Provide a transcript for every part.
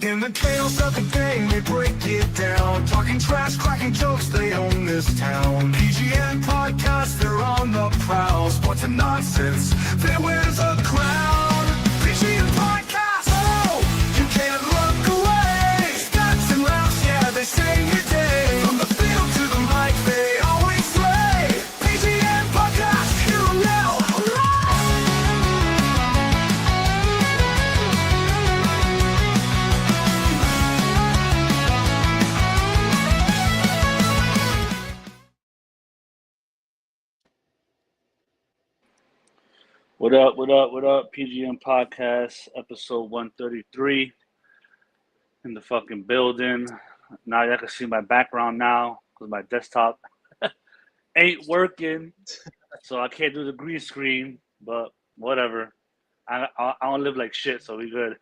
In the chaos of the game, they break it down. Talking trash, cracking jokes, they own this town. PGN podcast, they're on the prowl. Sports and nonsense, they wears a crown. PGN podcast, oh, you can't look away. Stats and laughs, yeah, they save your day. From the field to the mic, they always slay. PGN podcast, here and now. What up, what up, what up? PGN Podcast, episode 133 in the fucking building. Now y'all can see my background now because my desktop ain't working. So I can't do the green screen, but whatever. I don't live like shit, so we good.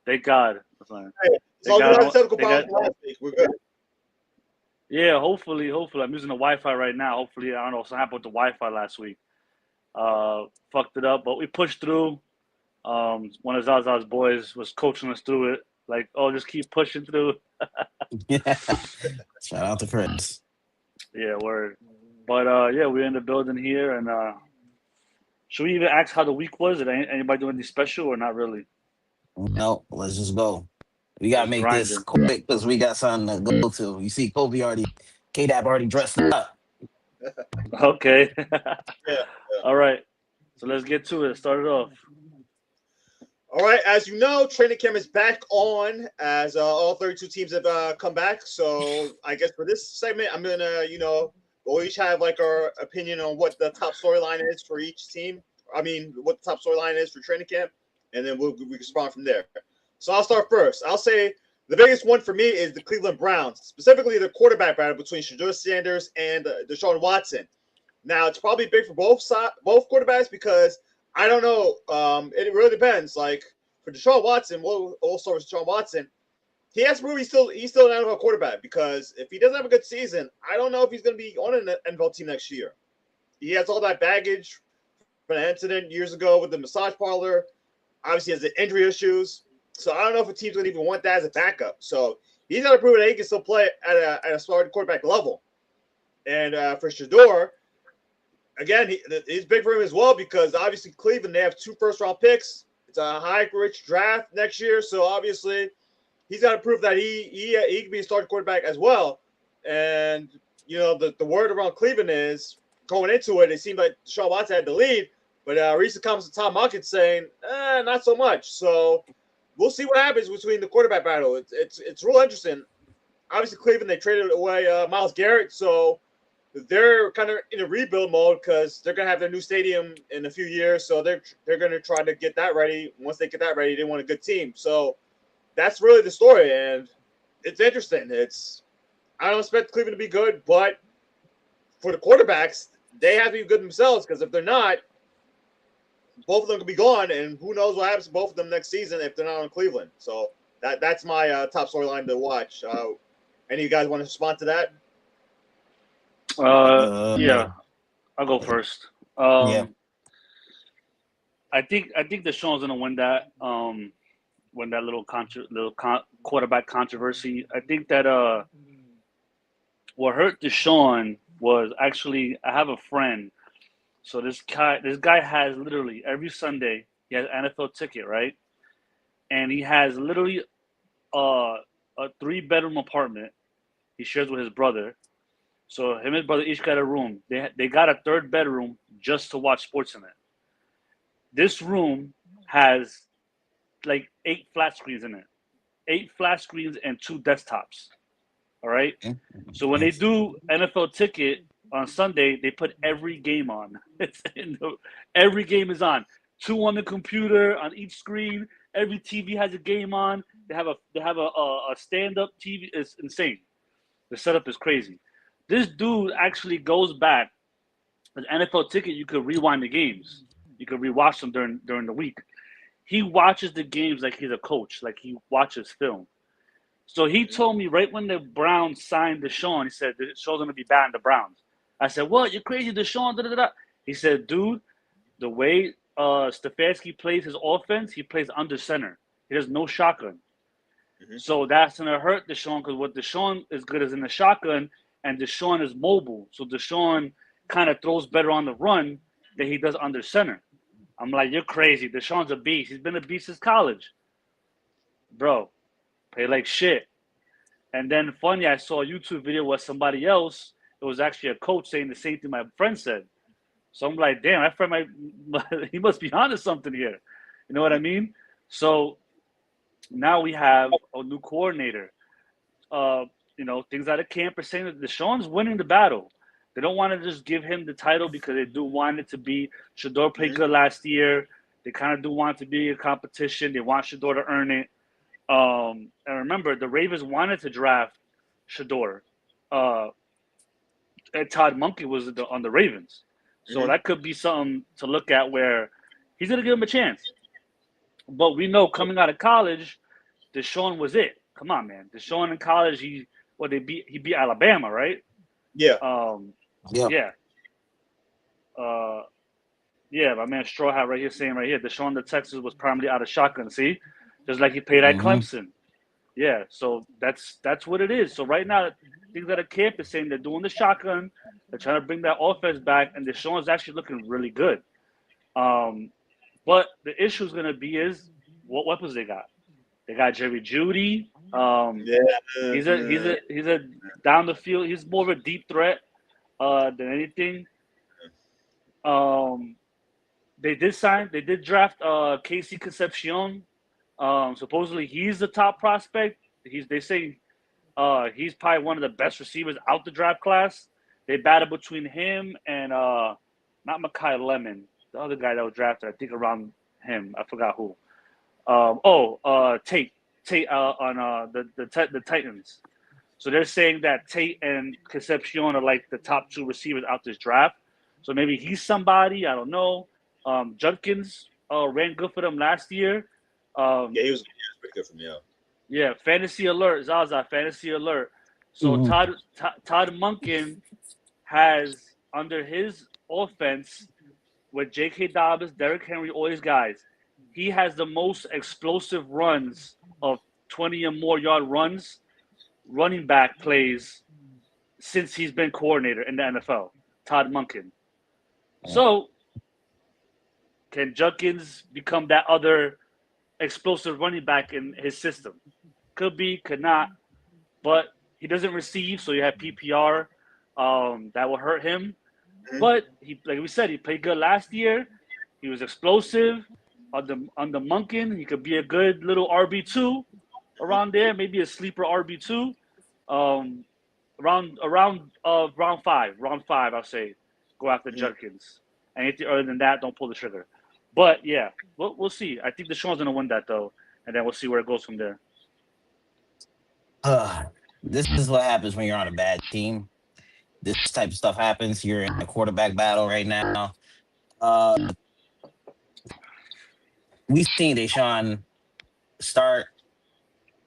Thank God. As long as we have technical problems last week, we're good. Yeah, hopefully. I'm using the Wi-Fi right now. Hopefully, I don't know what happened with the Wi-Fi last week. Fucked it up, but we pushed through. One of Zaza's boys was coaching us through it. Like, oh, just keep pushing through. Yeah. Shout out to Prince. Yeah, word. But yeah, we're in the building here, and should we even ask how the week was? Did anybody do anything special or not really? No, let's just go. We gotta make this Grinding. quick because we got something to go to. You see, K-Dap already dressed up. Okay. Yeah. All right. So let's get to it. Start it off. All right, as you know, training camp is back on as all 32 teams have come back. So I guess for this segment, I'm gonna, we'll each have like our opinion on what the top storyline is for each team. I mean, what the top storyline is for training camp, and then we can respond from there. So I'll start first. I'll say the biggest one for me is the Cleveland Browns, specifically the quarterback battle between Shedeur Sanders and Deshaun Watson. Now, it's probably big for both quarterbacks because I don't know. It really depends. Like for Deshaun Watson, we'll start with Deshaun Watson. He has to prove he's still an NFL quarterback because if he doesn't have a good season, I don't know if he's going to be on an NFL team next year. He has all that baggage from an incident years ago with the massage parlor. Obviously, he has the injury issues. So I don't know if a team's going to even want that as a backup. So he's got to prove that he can still play at a starting quarterback level. And for Shedeur, again, he's big for him as well because obviously Cleveland, they have 2 first-round picks. It's a high-rich draft next year, so obviously he's got to prove that he can be a starting quarterback as well. And, the word around Cleveland is going into it seemed like Deshaun Watson had the lead, but recent comments to Tom Monken saying, not so much. So we'll see what happens between the quarterback battle. It's real interesting. Obviously, Cleveland, they traded away Myles Garrett, so they're kind of in a rebuild mode because they're going to have their new stadium in a few years. So they're going to try to get that ready. Once they get that ready, they want a good team. So that's really the story. And it's interesting. I don't expect Cleveland to be good, but for the quarterbacks, they have to be good themselves because if they're not, both of them could be gone. And who knows what happens to both of them next season if they're not on Cleveland. So that's my top storyline to watch. Any of you guys want to respond to that? Yeah, I'll go first. Yeah. I think Deshaun's gonna win that little quarterback controversy. I think that what hurt Deshaun was actually I have a friend. So this guy has literally every Sunday he has an NFL ticket, right? And he has literally a 3-bedroom apartment he shares with his brother. So him and his brother each got a room. They got a 3rd bedroom just to watch sports in it. This room has like 8 flat screens in it. 8 flat screens and 2 desktops. All right? So when they do NFL ticket on Sunday, they put every game on. Every game is on. 2 on the computer on each screen. Every TV has a game on. They have a stand-up TV. It's insane. The setup is crazy. This dude actually goes back. An NFL ticket, you could rewind the games. You could rewatch them during the week. He watches the games like he's a coach, like he watches film. So he told me right when the Browns signed Deshaun, he said, Deshaun's going to be bad in the Browns. I said, what? You're crazy, Deshaun? Da, da, da. He said, dude, the way Stefanski plays his offense, he plays under center. He does no shotgun. Mhm. So that's gonna hurt Deshaun because what Deshaun is good is in the shotgun, and Deshaun is mobile. So Deshaun kind of throws better on the run than he does under center. I'm like, you're crazy. Deshaun's a beast. He's been a beast since college, bro. Play like shit. And then funny, I saw a YouTube video where somebody else, it was actually a coach saying the same thing my friend said. So I'm like, damn, that friend might he must be onto something here. You know what I mean? So now we have a new coordinator. Things out of camp are saying that Deshaun's winning the battle. They don't want to just give him the title because they do want it to be. Shador played Mhm. good last year. They kind of do want it to be a competition. They want Shador to earn it. And remember, the Ravens wanted to draft Shador. Uh, and Todd Monkey was on the Ravens. So Mhm. that could be something to look at where he's going to give him a chance. But we know coming out of college, Deshaun was it. Come on, man. Deshaun in college, he beat Alabama, right? Yeah. Um, Yep. yeah. Uh, yeah, my man Straw Hat right here saying right here, Deshaun the Texas was primarily out of shotgun. See, just like he played at Mm-hmm. Clemson. Yeah, so that's what it is. So right now, things that a camp is saying they're doing the shotgun, they're trying to bring that offense back, and Deshaun's actually looking really good. Um, but the issue is going to be is what weapons they got. They got Jerry Judy. Yeah. He's a down the field. He's more of a deep threat than anything. Um, they did draft Casey Concepcion. Supposedly he's the top prospect. They say he's probably one of the best receivers out the draft class. They battle between him and not Makai Lemon, the other guy that was drafted. I think around him. I forgot who. Tate on the Titans. So they're saying that Tate and Concepcion are like the top two receivers out this draft. So maybe he's somebody. I don't know. Judkins ran good for them last year. Um, Yeah, he was pretty good for me. Yeah. yeah, fantasy alert, Zaza, fantasy alert. So Mm-hmm. Todd Munkin has under his offense with J.K. Dobbins, Derrick Henry, all these guys, he has the most explosive runs of 20 or more yard runs, running back plays since he's been coordinator in the NFL. Todd Munkin. So can Judkins become that other explosive running back in his system? Could be, could not, but he doesn't receive, so you have PPR. That will hurt him. Mhm. But he, like we said, he played good last year. He was explosive on the Munkin. He could be a good little RB2 around there, maybe a sleeper RB2. Um, round five, I'll say, go after Mhm. Judkins. Anything other than that, don't pull the trigger. But yeah, we'll see. I think Deshaun's gonna win that though, and then we'll see where it goes from there. Uh, this is what happens when you're on a bad team. This type of stuff happens. You're in a quarterback battle right now. Uh, we've seen Deshaun start.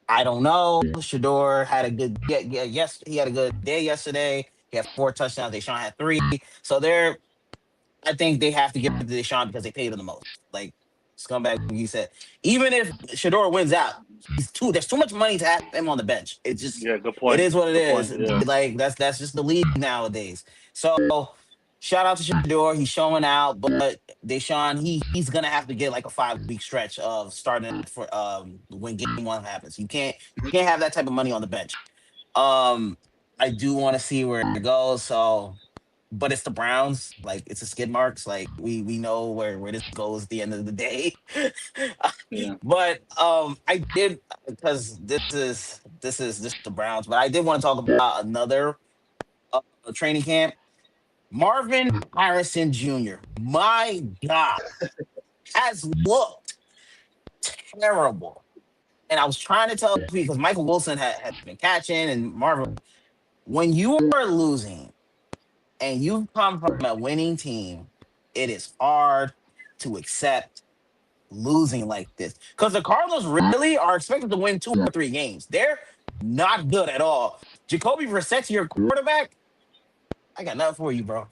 I don't know. Shador had a good yes, he had a good day yesterday. He had 4 touchdowns. Deshaun had 3. So they're I think they have to give it to Deshaun because they paid him the most. Like scumbag, he said. Even if Shador wins out, there's too much money to have him on the bench. Yeah, good It point. is what it Good point. is. Yeah, Like that's just the league nowadays. So shout out to Shador. He's showing out, but Deshaun, he's gonna have to get like a 5 week stretch of starting for when game 1 happens. You can't have that type of money on the bench. Um, I do want to see where it goes. So, but it's the Browns. Like it's a skid marks. Like we know where this goes at the end of the day. yeah. But I did because this is the Browns. But I did want to talk about another training camp. Marvin Harrison Jr. My God, has looked terrible. And I was trying to tell people because Michael Wilson had been catching and Marvin. When you are losing and you come from a winning team, it is hard to accept losing like this. Because the Cardinals really are expected to win 2 or 3 games. They're not good at all. Jacoby Brissett's your quarterback. I got nothing for you, bro.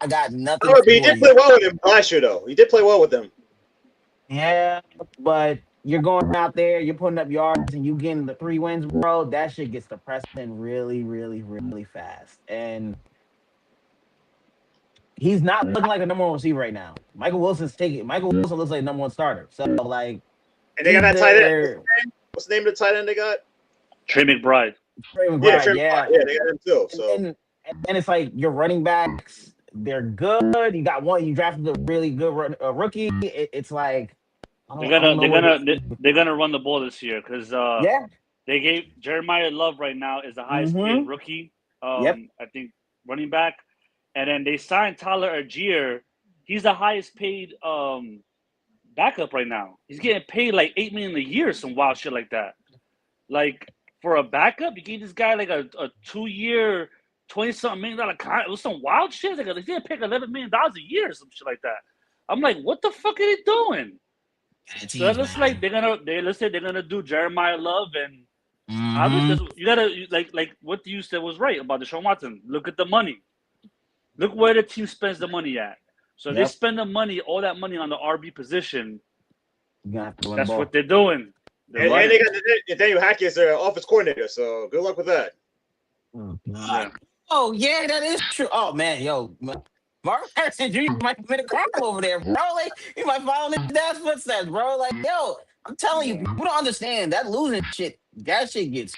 I got nothing However, he for did you. play well with him last year, though. He did play well with them. Yeah, but you're going out there, you're putting up yards, and you getting the 3 wins, bro. That shit gets depressing really, really, really fast. And he's not looking like a number one receiver right now. Michael Wilson looks like a number one starter. So like And they got that tight end. either What's the name of the tight end they got? Trey McBride. Trey Yeah, McBride, Trey yeah. McBride. Yeah, they got him too. So And then it's like your running backs, they're good. You got one, you drafted a really good rookie. It's like They're gonna run the ball this year because yeah. they gave Jeremiah Love right now is the highest paid rookie. Yep. I think running back, and then they signed Tyler Algier. He's the highest paid backup right now. He's getting paid like $8 million a year, some wild shit like that. Like for a backup, you gave this guy like a 2-year, $20-something million contract. It was some wild shit. Like they didn't pick $11 million a year or some shit like that. I'm like, what the fuck are they doing? So it looks like they're gonna do Jeremiah Love and obviously you gotta like what you said was right about Deshaun Watson. Look at the money. Look where the team spends the money at. So if they spend the money, all that money on the RB position, that's what they're doing. And they got Nathaniel Hackett as their offense coordinator. So good luck with that. Oh yeah, that is true. Oh man, yo, Mark Harrison Jr. might commit a crime over there, bro. Like he might follow in his dad's footsteps, bro. Like yo, I'm telling you, people don't understand that losing shit. That shit gets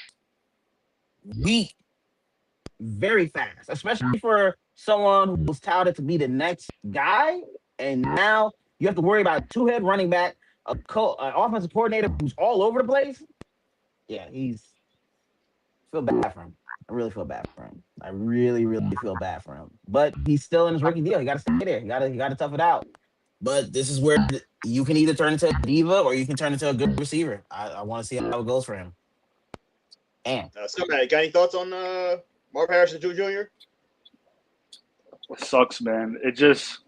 weak very fast, especially for someone who was touted to be the next guy, and now you have to worry about a 2-head running back, an offensive coordinator who's all over the place. Yeah, feel bad for him. I really feel bad for him. I really, really feel bad for him. But he's still in his rookie deal. He got to stay there. He got to tough it out. But this is where you can either turn into a diva or you can turn into a good receiver. I want to see how it goes for him. Damn. Matt, got any thoughts on Mark Harrison Jr.? It sucks, man. It just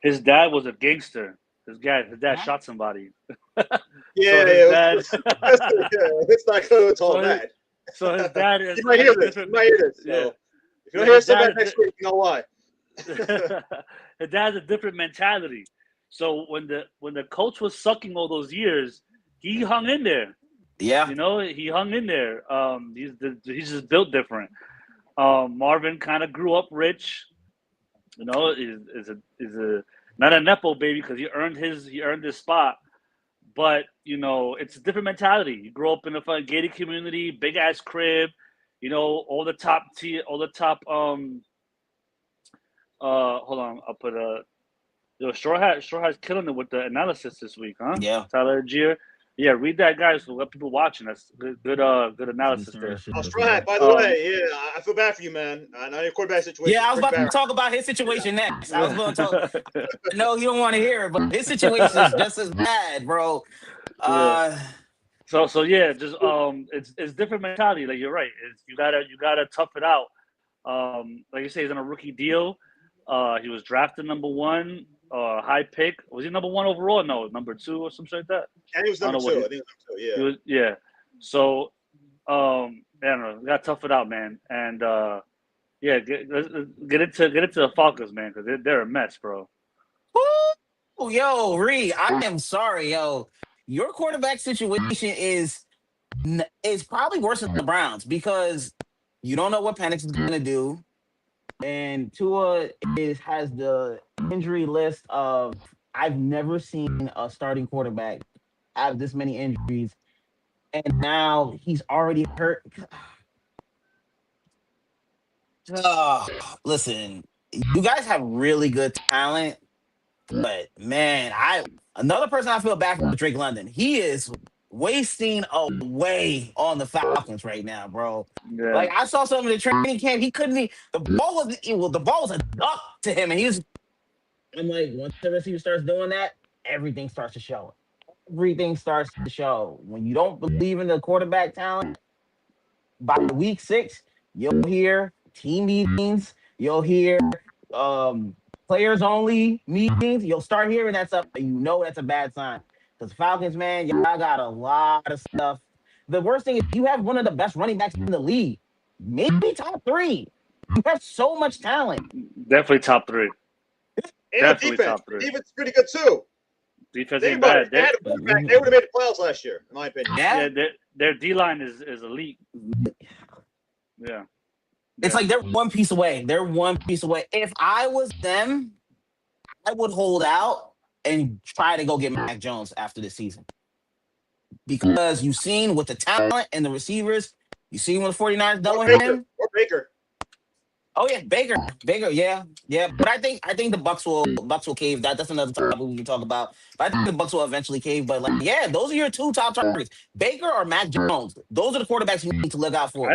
his dad was a gangster. His dad shot somebody. It's not good. It's all bad. So his dad is. You might hear this. So if you don't hear something next week, you know why. His dad has a different mentality. So when the coach was sucking all those years, he hung in there. Yeah, you know, he hung in there. He's just built different. Marvin kind of grew up rich. You know, is a not a nepo baby because he earned his spot. But you know, it's a different mentality. You grow up in a gated community, big ass crib. You know, all the top. Hold on, I'll put Straw Hat's killing it with the analysis this week, huh? Yeah, Tyler Algier. Yeah, read that, guys. So let people watching. That's good analysis there. Oh, Straw Hat, by the way, yeah, I feel bad for you, man. I know your quarterback situation. Yeah, I was about to talk about his situation next. I was going to talk. No, you don't want to hear it, but his situation is just as bad, bro. So yeah, just it's different mentality. Like you're right. You gotta tough it out. Like you say, he's on a rookie deal. He was drafted number 1. High pick. Was he number 1 overall? No, number 2 or something like that. And he was number 2. I think he was number 2. Yeah. So, I don't know. We gotta tough it out, man. And yeah, get into the Falcons, man, because they're a mess, bro. Oh, yo, Ree, I am sorry, yo. Your quarterback situation is probably worse than the Browns because you don't know what Penix is gonna do. And Tua has the injury list of I've never seen a starting quarterback have this many injuries, and now he's already hurt. Listen, you guys have really good talent, but man, another person I feel bad for, Drake London. He is wasting away on the Falcons right now, bro. Yeah. Like I saw some of the training camp, he couldn't. The ball was a duck to him, and I'm like, once the receiver starts doing that, everything starts to show. Everything starts to show. When you don't believe in the quarterback talent, by week 6, you'll hear team meetings, you'll hear players only meetings. You'll start hearing that stuff, and you know that's a bad sign. Because Falcons, man, y'all got a lot of stuff. The worst thing is you have one of the best running backs in the league. Maybe top 3. You have so much talent. Definitely top 3. And defense. Defense is pretty good too. Defense Think ain't about bad. it. They had a quarterback. They would have made the playoffs last year, in my opinion. Yeah. Their D line is elite. Yeah. It's like they're one piece away. They're one piece away. If I was them, I would hold out and try to go get Mac Jones after the season. Because you've seen with the talent and the receivers, you see when the 49ers done with him. Or Baker. Oh yeah, Baker, yeah. But I think the Bucks will cave. That's another topic we can talk about. But I think the Bucks will eventually cave. But like, yeah, those are your two top targets, Baker or Mac Jones. Those are the quarterbacks you need to look out for.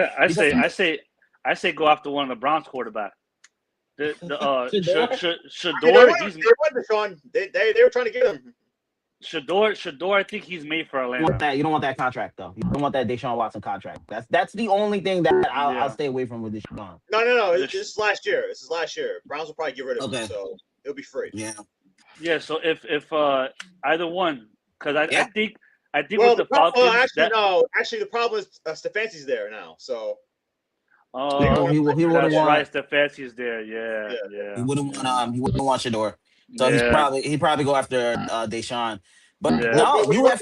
I say go after one of the Browns quarterback. Shador, he's they were trying to get him. Shador, I think he's made for Atlanta. You don't want that contract though. You don't want that Deshaun Watson contract. That's the only thing that I'll stay away from with Deshaun. No. This is last year. This is last year. Browns will probably get rid of him, so it'll be free. Yeah. So if either one, because I think well, with the Falcons, actually the problem is Stefanski's there now, so. He would that's want. right. Stefanski's there. Yeah. He wouldn't want Shador. So he'd probably go after Deshaun. But no, you have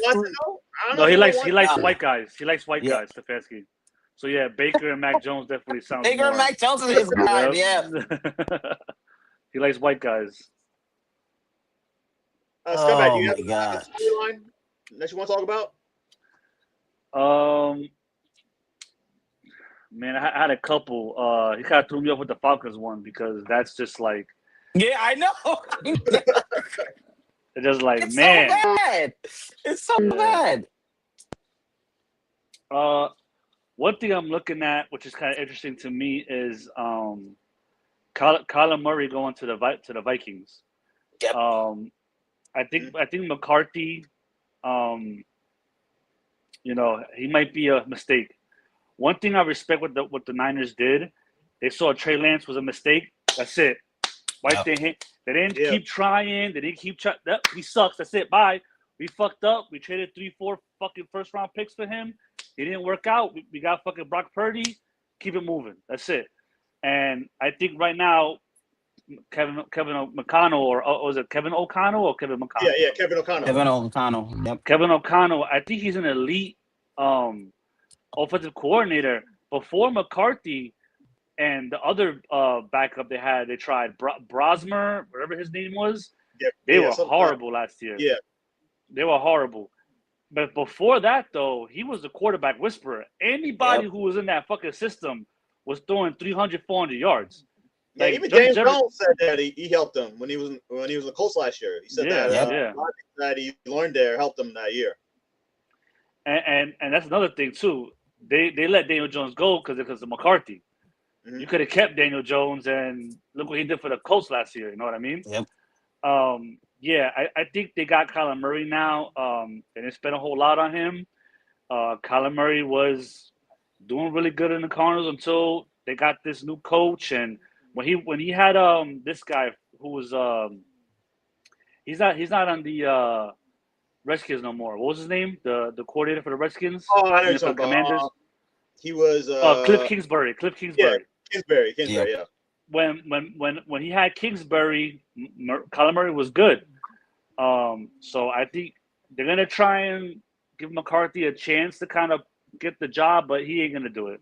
no. He likes white guys. He likes white guys. Stefanski. So yeah, Baker and Mac Jones definitely sounds. Baker and Mac Jones is his guy. Yeah. He likes white guys. Scumbag, do you have a storyline that you want to talk about? Man, I had a couple. He kind of threw me off with the Falcons one because that's just like. Yeah, I know. It's just like, it's man. So bad. It's so bad. One thing I'm looking at, which is kind of interesting to me, is Kyler Murray going to the Vikings. Yep. I think McCarthy, he might be a mistake. One thing I respect what the Niners did, they saw Trey Lance was a mistake. That's it. They didn't keep trying. They didn't keep trying. He sucks. That's it. Bye. We fucked up. We traded 3-4 fucking first round picks for him. It didn't work out. We got fucking Brock Purdy. Keep it moving. That's it. And I think right now, Kevin McConnell, or was it Kevin O'Connell or Kevin McConnell? Yeah, Kevin O'Connell. Yep. Kevin O'Connell. I think he's an elite offensive coordinator. Before McCarthy and the other backup they tried Brosmer, whatever his name was. They were horrible last year. Yeah, they were horrible. But before that, though, he was the quarterback whisperer. Anybody who was in that fucking system was throwing 300, 400 yards. Yeah, like, even James Jones said that he helped him when he was in the Colts last year. He said that he learned there helped him that year. And that's another thing too. They let Daniel Jones go because of McCarthy. Mm-hmm. You could have kept Daniel Jones, and look what he did for the Colts last year. You know what I mean? Yep. I think they got Kyler Murray now. They didn't spend a whole lot on him. Kyler Murray was doing really good in the Cardinals until they got this new coach, and when he had this guy who was he's not on the Redskins no more. What was his name? The coordinator for the Redskins? Oh, I know you're talking about. He was Cliff Kingsbury. Yeah, Kingsbury, yeah. When he had Kingsbury, Kyler Murray was good. So I think they're gonna try and give McCarthy a chance to kind of get the job, but he ain't gonna do it.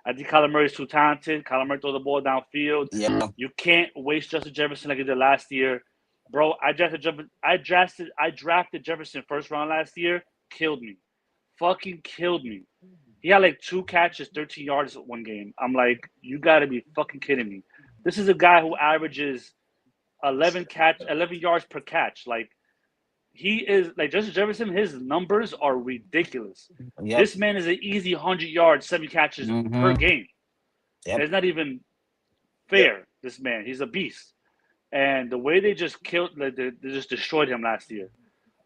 I think Kyler Murray's too talented. Kyler Murray throws the ball downfield. Yeah. You can't waste Justin Jefferson like he did last year. Bro, I drafted Jefferson first round last year. Killed me. Fucking killed me. He had like 2 catches, 13 yards one game. I'm like, you got to be fucking kidding me. This is a guy who averages 11 yards per catch. Like, he is like Justin Jefferson. His numbers are ridiculous. Yep. This man is an easy 100 yards, 7 catches per game. Yep. It's not even fair. Yep. This man, he's a beast. And the way they just they just destroyed him last year.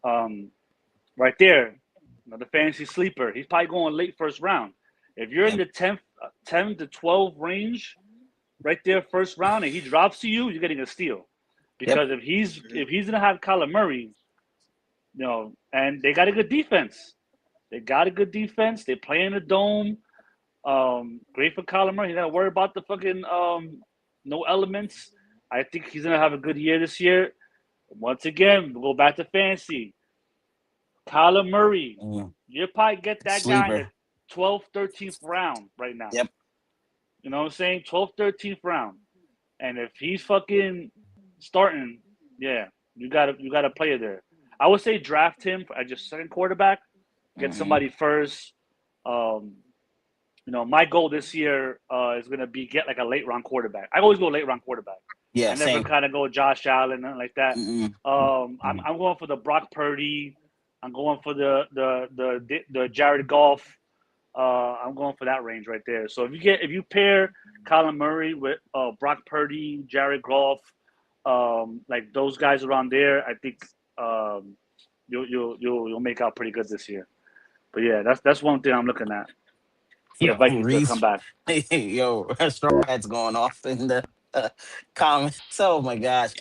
Right there, the fantasy sleeper. He's probably going late first round. If you're in the 10 to 12 range, right there, first round, and he drops to you, you're getting a steal. Because if he's gonna have Kyler Murray, and they got a good defense. They play in the dome. Great for Kyler Murray. He's not worry about the fucking no elements. I think he's gonna have a good year this year. Once again, we'll go back to fancy. Kyler Murray, you'll probably get that guy in the Sleeper. 12th, 13th round right now. Yep. You know what I'm saying? 12th, 13th round. And if he's fucking starting, yeah, you gotta play it there. I would say draft him as your second quarterback. Get somebody first. My goal this year is gonna be get like a late round quarterback. I always go late round quarterback. Yeah, I never kind of go Josh Allen and like that. I'm going for the Brock Purdy. I'm going for the Jared Goff. I'm going for that range right there. So if you pair Kyler Murray with Brock Purdy, Jared Goff, like those guys around there, I think you'll make out pretty good this year. But yeah, that's one thing I'm looking at. For the Vikings to come back. Yo, Straw Hat's going off in the comments. Oh my gosh.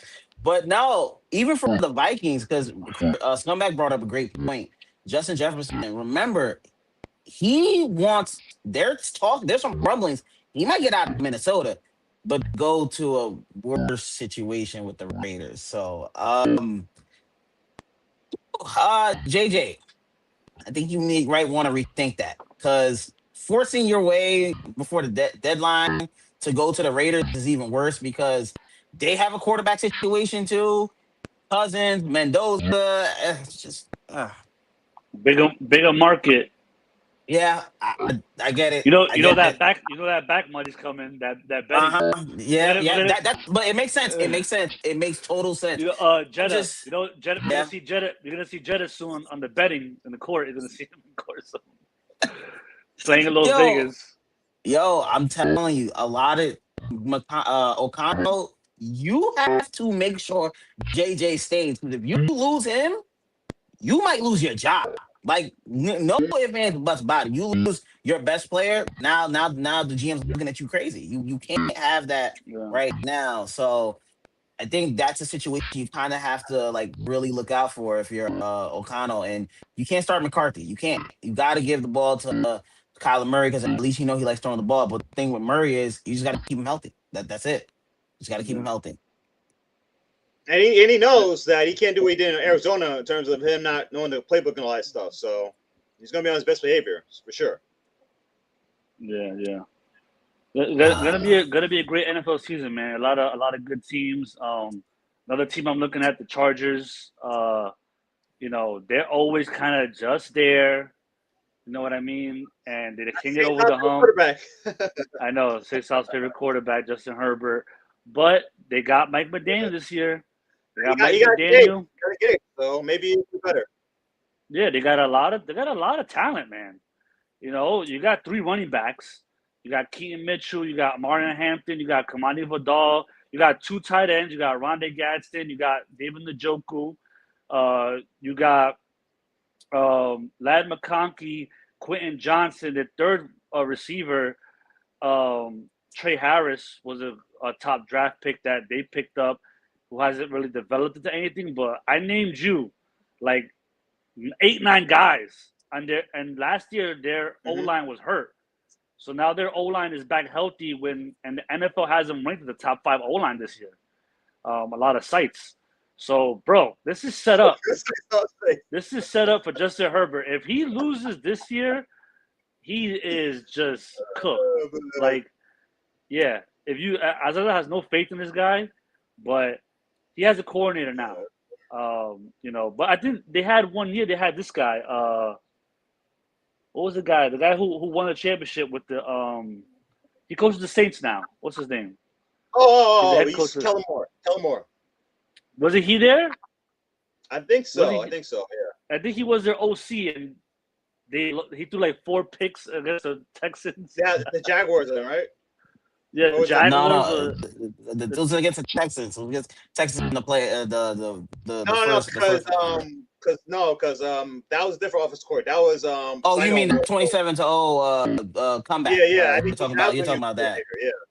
But no, even for the Vikings, because Scumbag brought up a great point. Justin Jefferson, remember, there's some rumblings. He might get out of Minnesota, but go to a worse situation with the Raiders. So, JJ, I think you want to rethink that, because forcing your way before the deadline to go to the Raiders is even worse, because they have a quarterback situation too. Cousins, Mendoza, it's just bigger market. yeah, I get it. That back money's coming. That betting. Yeah. But it makes sense. It makes sense. It makes total sense. Jeddah. Jeddah. You're gonna see Jeddah soon on the betting in the court. You're gonna see him in court soon. Playing in Las Vegas. Yo, I'm telling you, a lot of O'Connell. You have to make sure JJ stays, because if you lose him, you might lose your job. Like, no ifs, ands, buts about it. You lose your best player. Now the GM's looking at you crazy. You can't have that right now. So I think that's a situation you kind of have to like really look out for if you're O'Connell, and you can't start McCarthy. You can't. You got to give the ball to Kyler Murray, because at least he likes throwing the ball. But the thing with Murray is you just got to keep him healthy. That's it. Just got to keep him healthy. And he knows that he can't do what he did in Arizona in terms of him not knowing the playbook and all that stuff. So he's going to be on his best behavior for sure. Yeah. Gonna be a great NFL season, man. A lot of good teams. Another team I'm looking at, the Chargers. They're always kind of just there. You know what I mean? And they can't get over the hump. I know, say South's favorite quarterback, Justin Herbert. But they got Mike McDaniel this year. They got Mike McDaniel. So maybe it's better. Yeah, they got a lot of talent, man. You got 3 running backs. You got Keaton Mitchell. You got Martin Hampton. You got Kamani Vidal. You got 2 tight ends. You got Rondé Gadsden. You got David Njoku. You got Lad McConkey, Quentin Johnson. The third receiver, Trey Harris, was a top draft pick that they picked up, who hasn't really developed into anything. But I named you like 8-9 guys, and last year their O-line was hurt. So now their O-line is back healthy, and the NFL has them ranked in the top 5 O-line this year. A lot of sites. So, bro, this is set up. This is set up for Justin Herbert. If he loses this year, he is just cooked. Like, yeah. If Azada has no faith in this guy, but he has a coordinator now. But I think they had one year. They had this guy. What was the guy? The guy who won the championship with the he coaches the Saints now. What's his name? He's Kellen Moore. Wasn't he there? I think so. Yeah. I think he was their OC, and he threw like 4 picks against the Texans. Yeah, the Jaguars, right? Yeah, the Jaguars. No. Those are against the Texans. So against Texans in the play. Because that was a different offense court. That was you mean the 27-0 comeback? Yeah. You're talking about that.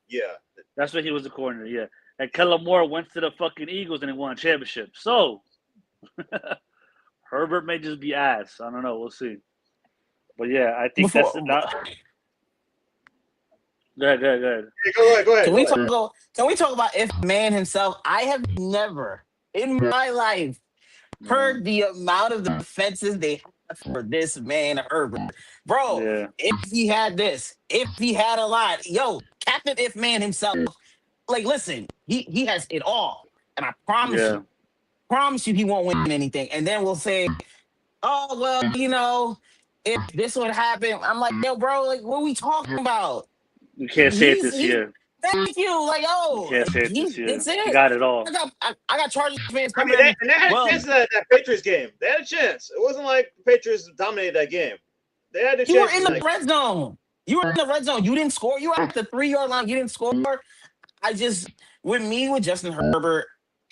Yeah. That's when he was the coordinator. Yeah, and Kellen Moore went to the fucking Eagles and they won a championship. So Herbert may just be ass. I don't know. We'll see. But yeah, I think that's not. Go ahead. Hey, go ahead. Can we talk about if man himself? I have never in my life Yeah. heard the amount of defenses they have for this man Herbert. Bro, Yeah. if he had this, if he had a lot, yo, Captain If Man himself, like, listen, he has it all. And I Yeah. promise you he won't win anything. And then we'll say, oh, well, if this would happen, I'm like, yo, bro, like, what are we talking about? You can't say it this He's year. thank you. Like, You oh, can't say it this he's year. it's He it. got it all. I got Chargers fans I mean, coming at me. they had a Well, chance at that Patriots game. They had a chance. It wasn't like the Patriots dominated that game. They had a you were chance. in the red zone. You were in the red zone. You didn't score. You were at the 3 yard line. You didn't score. I just with Justin Herbert,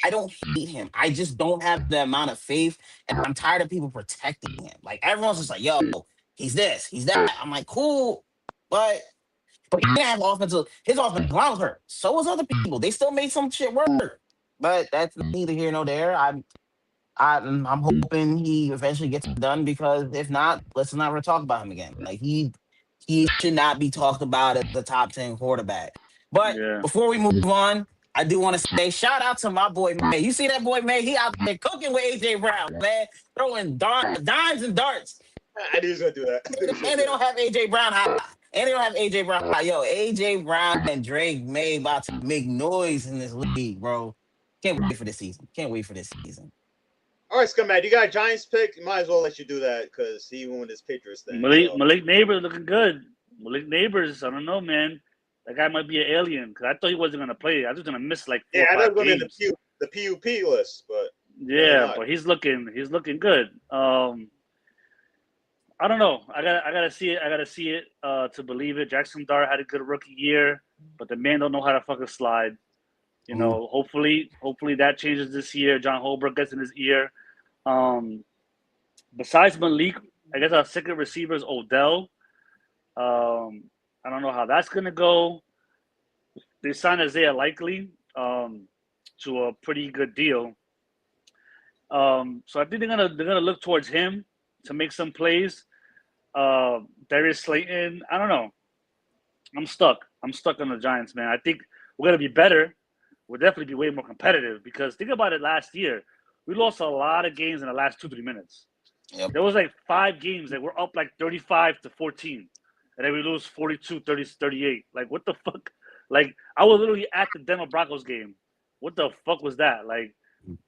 I don't hate him. I just don't have the amount of faith, and I'm tired of people protecting him. Like everyone's just like, yo, he's this, he's that. I'm like, cool, but he didn't have offensive. His offensive line was hurt. So was other people. They still made some shit work. But that's neither here nor there. I'm hoping he eventually gets it done because if not, let's not ever talk about him again. Like he should not be talked about as the top 10 quarterback. But Yeah. before we move on, I do want to say shout out to my boy May. You see that boy May? He out there cooking with AJ Brown, man, throwing dimes and darts. I knew he was gonna do that. And they don't have AJ Brown high. And they don't have AJ Brown high. Yo, AJ Brown and Drake May about to make noise in this league, bro. Can't wait for this season. Can't wait for this season. All right, Scumbag, you got a Giants pick. Might as well let you do that because he won this Patriots thing. Malik Neighbors looking good. Malik Neighbors, I don't know, man. That guy might be an alien because I thought he wasn't gonna play. I was gonna miss like 4 Yeah, I or know 5 going in games. the PUP list, but Yeah, but he's looking good. I don't know. I gotta see it. I gotta see it to believe it. Jackson Dart had a good rookie year, but the man don't know how to fucking slide. You know, hopefully that changes this year. John Holbrook gets in his ear. Besides Malik, I guess our second receiver is Odell. I don't know how that's gonna go. They signed Isaiah Likely to a pretty good deal. So I think they're gonna look towards him to make some plays. Darius Slayton, I don't know. I'm stuck on the Giants, man. I think we're gonna be better. We'll definitely be way more competitive because think about it. Last year, we lost a lot of games in the last 2-3 minutes. Yep. There was like 5 games that were up like 35-14, and then we lose 42-38. Like what the fuck? Like I was literally at the Denver Broncos game. What the fuck was that? Like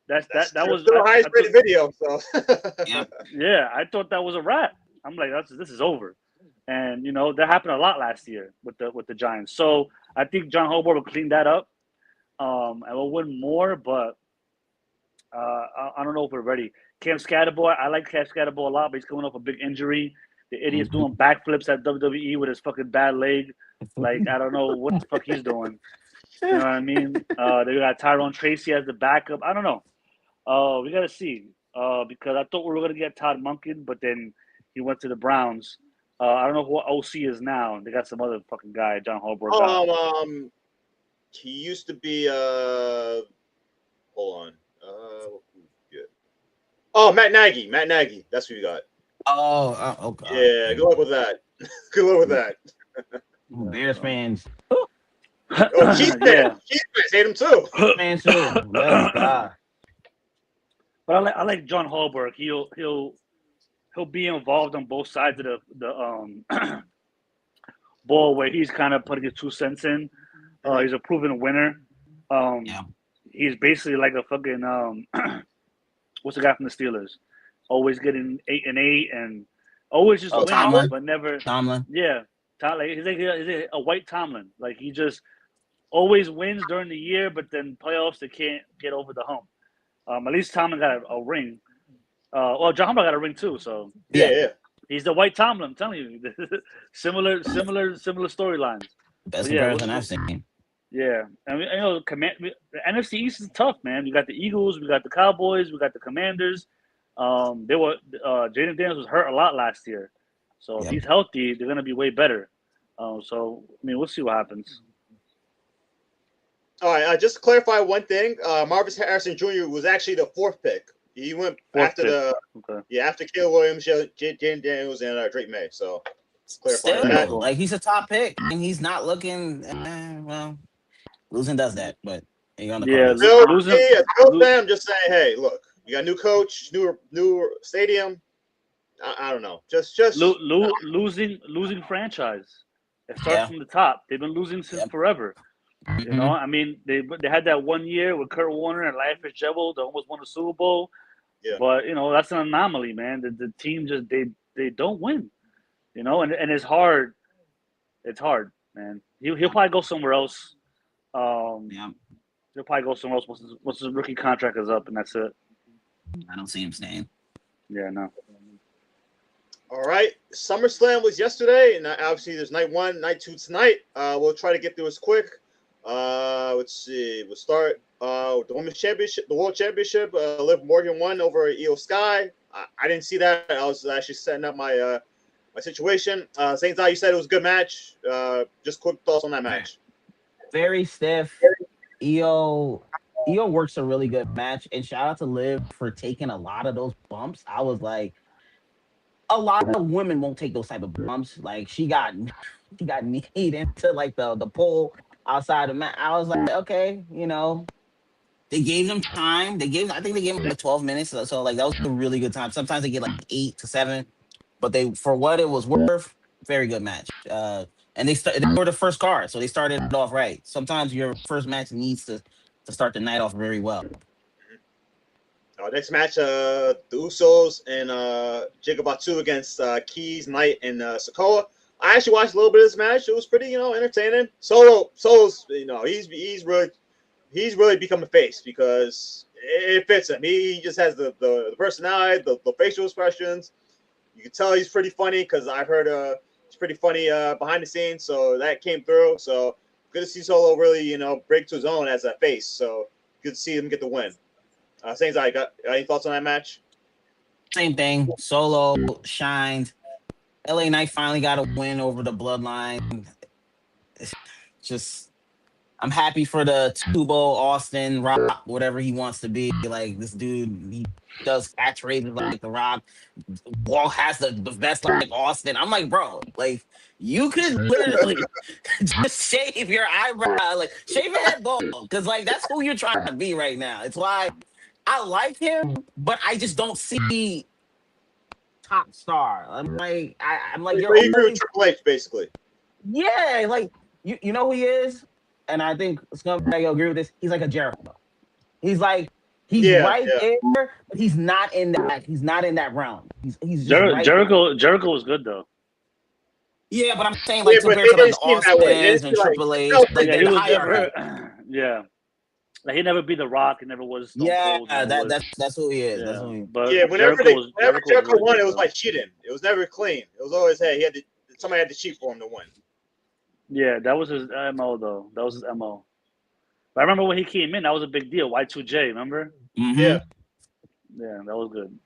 that was the highest rated video. So yeah, I thought that was a wrap. I'm like, this is over. And that happened a lot last year with the Giants. So I think John Holbrook will clean that up. And we'll win more, but I don't know if we're ready. Cam Scatterboy, I like Cam Scatterboy a lot, but he's coming off a big injury. The idiot's doing backflips at WWE with his fucking bad leg. Like, I don't know what the fuck he's doing. You know what I mean? They got Tyrone Tracy as the backup. I don't know. We got to see. Because I thought we were going to get Todd Monken, but then he went to the Browns. I don't know who OC is now. They got some other fucking guy, John Holbrook. He used to be hold on. Oh, Matt Nagy. That's who you got. Oh, okay. Yeah, good luck with that. Good luck with that. Bears fans. Oh, Chiefs fans hate him too. Fans too. Yes, God. But I like John Holbrook. He'll be involved on both sides of the ball where he's kind of putting his 2 cents in. He's a proven winner. He's basically like a fucking what's the guy from the Steelers? Always getting 8-8 and always just winning, Tomlin. but never. Tomlin. Yeah, he's like a white Tomlin. Like he just always wins during the year, but then playoffs they can't get over the hump. At least Tomlin got a ring. Well, John Holbrook got a ring too. So yeah. He's the white Tomlin. I'm telling you, similar storylines. Best comparison I've seen. Yeah, and the NFC East is tough, man. We got the Eagles, we got the Cowboys, we got the Commanders. Jaden Daniels was hurt a lot last year, so if he's healthy, they're gonna be way better. So I mean, we'll see what happens. All right, just to clarify one thing. Marvis Harrison Jr. was actually the 4th pick. He went after after Caleb Williams, Jaden Daniels, and Drake May. So clarify that. Like he's a top pick, and he's not looking. Well, losing does that, but And you're on the Yeah, Cardinals. losing. As Bill fan, I'm just saying, hey, look, you got new coach, new stadium. I don't know. Just Losing franchise. It starts Yeah. from the top. They've been losing since Yep. forever. You know, Mhm. I mean, they had that 1 year with Kurt Warner and Larry Fitzgerald. They almost won the Super Bowl. Yeah. But you know, that's an anomaly, man. The team just they don't win. You know, and it's hard. It's hard, man. He'll probably go somewhere else. Yeah. He'll probably go somewhere else once his rookie contract is up, and that's it. I don't see him staying. Yeah, no. All right. SummerSlam was yesterday, and obviously there's night 1, night 2 tonight. We'll try to get through this quick. Let's see. We'll start with the Women's Championship, the World Championship. Liv Morgan won over Io Sky. I didn't see that. I was actually setting up my my situation. Saint you said it was a good match. Just quick thoughts on that match. Very stiff. Io works a really good match, and shout out to Liv for taking a lot of those bumps. I was like, a lot of women won't take those type of bumps. Like she got kneed into like the pole outside the mat. I was like, okay, they gave them time. I think they gave them like 12 minutes. So like that was a really good time. Sometimes they get like 8 to 7, but for what it was worth, very good match. And they were the first card, so they started it off right. Sometimes your first match needs to start the night off very well. Next match, the Usos and Jacob Batu against Keys, Knight, and Sokoa. I actually watched a little bit of this match. It was pretty, entertaining. Solo's, he's really become a face because it fits him. He just has the personality, the facial expressions. You can tell he's pretty funny because I've heard he's pretty funny behind the scenes. So that came through. So good to see Solo really, break to his own as a face. So good to see him get the win. Saints, I got any thoughts on that match? Same thing. Solo shined. LA Knight finally got a win over the Bloodline. Just, I'm happy for the Tubo, Austin, Rock, whatever he wants to be. Like this dude, he does catchphrases like the Rock. Wall has the best like Austin. I'm like, bro, like you could literally just shave your eyebrow, like shave your head bald, because like that's who you're trying to be right now. It's why I like him, but I just don't see top star. I'm like, you're You agree with always, Triple H, basically. yeah, like you know who he is, and I think Scumbag will agree with this. He's like a Jericho. He's right there, but he's not in that. He's not in that realm. He's just right there. Jericho was good though. Yeah, but I'm saying like but compared to they like the didn't seem that way. They Austins didn't and feel like- Triple H, no, like Yeah, the he was higher never. Yeah, like he never be the Rock. He never was Stone Yeah, Cold. never was- that's who he is. yeah. That's who he is. But whenever Jericho Jericho was won, good, it was though. like cheating. It was never clean. It was always, hey, somebody had to cheat for him to win. Yeah, that was his MO though. That was his MO. But I remember when he came in, that was a big deal. Y2J, remember? Mhm. Yeah. Yeah, that was good.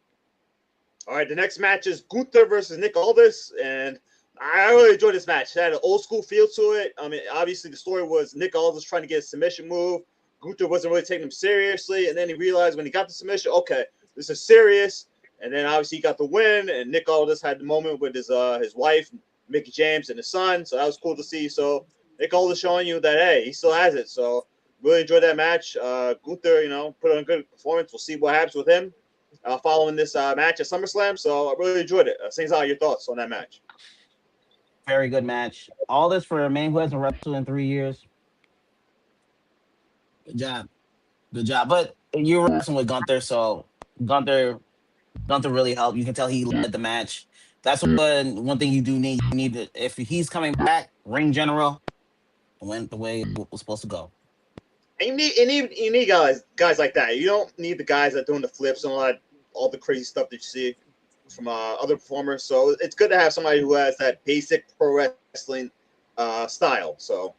All right, the next match is Gunther versus Nick Aldis, and I really enjoyed this match. It had an old school feel to it. I mean, obviously the story was Nick Aldis trying to get a submission move. Gunther wasn't really taking him seriously, and then he realized when he got the submission, okay, this is serious. And then obviously he got the win, and Nick Aldis had the moment with his wife, Mickey James, and his son. So that was cool to see. So Nick Aldis showing you that hey, he still has it. So really enjoyed that match. Gunther, put on a good performance. We'll see what happens with him following this match at SummerSlam. So I really enjoyed it. Saints, your thoughts on that match? Very good match. All this for a man who hasn't wrestled in 3 years. Good job. Good job. But you're wrestling with Gunther, so Gunther really helped. You can tell he led the match. That's one thing you do need. You need to, if he's coming back, ring general went the way it was supposed to go. And you need guys like that. You don't need the guys that are doing the flips and all the crazy stuff that you see from other performers. So it's good to have somebody who has that basic pro wrestling style. So.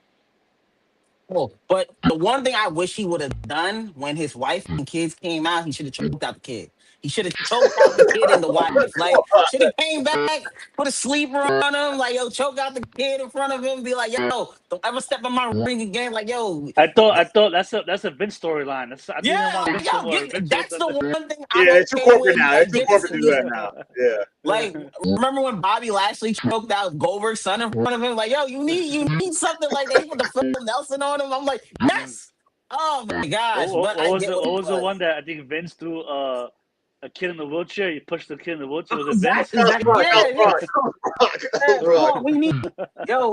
Cool. But the one thing I wish he would have done when his wife and kids came out, he should have choked out the kid. He should have choked out the kid and the wife. Like, should have came back, put a sleeper on him, like, yo, choke out the kid in front of him, be like, yo, don't ever step in my ring again. Like, yo. I thought that's a Vince storyline. That's the one thing Yeah, it's too corporate now. It's too corporate to do that now. Yeah. Like, remember when Bobby Lashley choked out Goldberg's son in front of him? Like, yo, you need something like they put the Phil Nelson on him. I'm like, yes. Oh my gosh! But I get what what it was the was. one that I think Vince threw a kid in the wheelchair? He pushed the kid in the wheelchair. Was it Vince? Exactly. That was Yeah, yeah. Brock. Come Brock. on,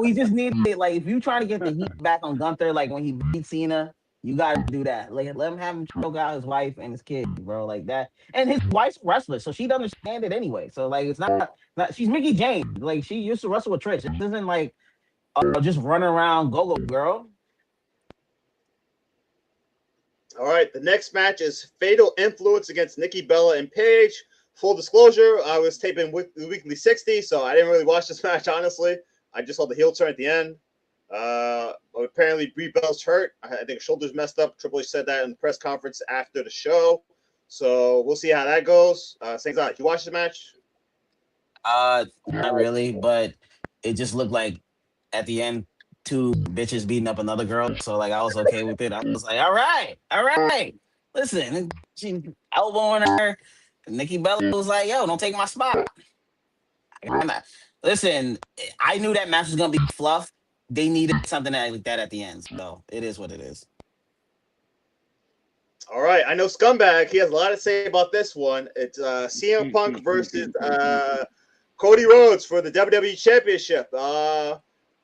we just need it. Like, if you trying to get the heat back on Gunther, like when he beat Cena, you gotta do that. Like, let him have him choke out his wife and his kid, bro, like that. And his wife's a wrestler, so she'd understand it anyway. So like, it's not she's Mickey James. Like, she used to wrestle with Trish. This isn't like just running around go girl. All right, the next match is Fatal Influence against Nikki Bella and Paige. Full disclosure, I was taping with the Weekly 60, so I didn't really watch this match, honestly. I just saw the heel turn at the end. Apparently, Brie Bella's hurt. I think her shoulder's messed up. Triple H said that in the press conference after the show. So we'll see how that goes. Things out. You watch the match? Not really, but it just looked like at the end, two bitches beating up another girl. So like, I was okay with it. I was like, all right. Listen, she elbowing her. Nikki Bella was like, yo, don't take my spot. Listen, I knew that match was gonna be fluff. They needed something like that at the end. So it is what it is. All right, I know Scumbag. He has a lot to say about this one. It's CM Punk versus Cody Rhodes for the WWE Championship.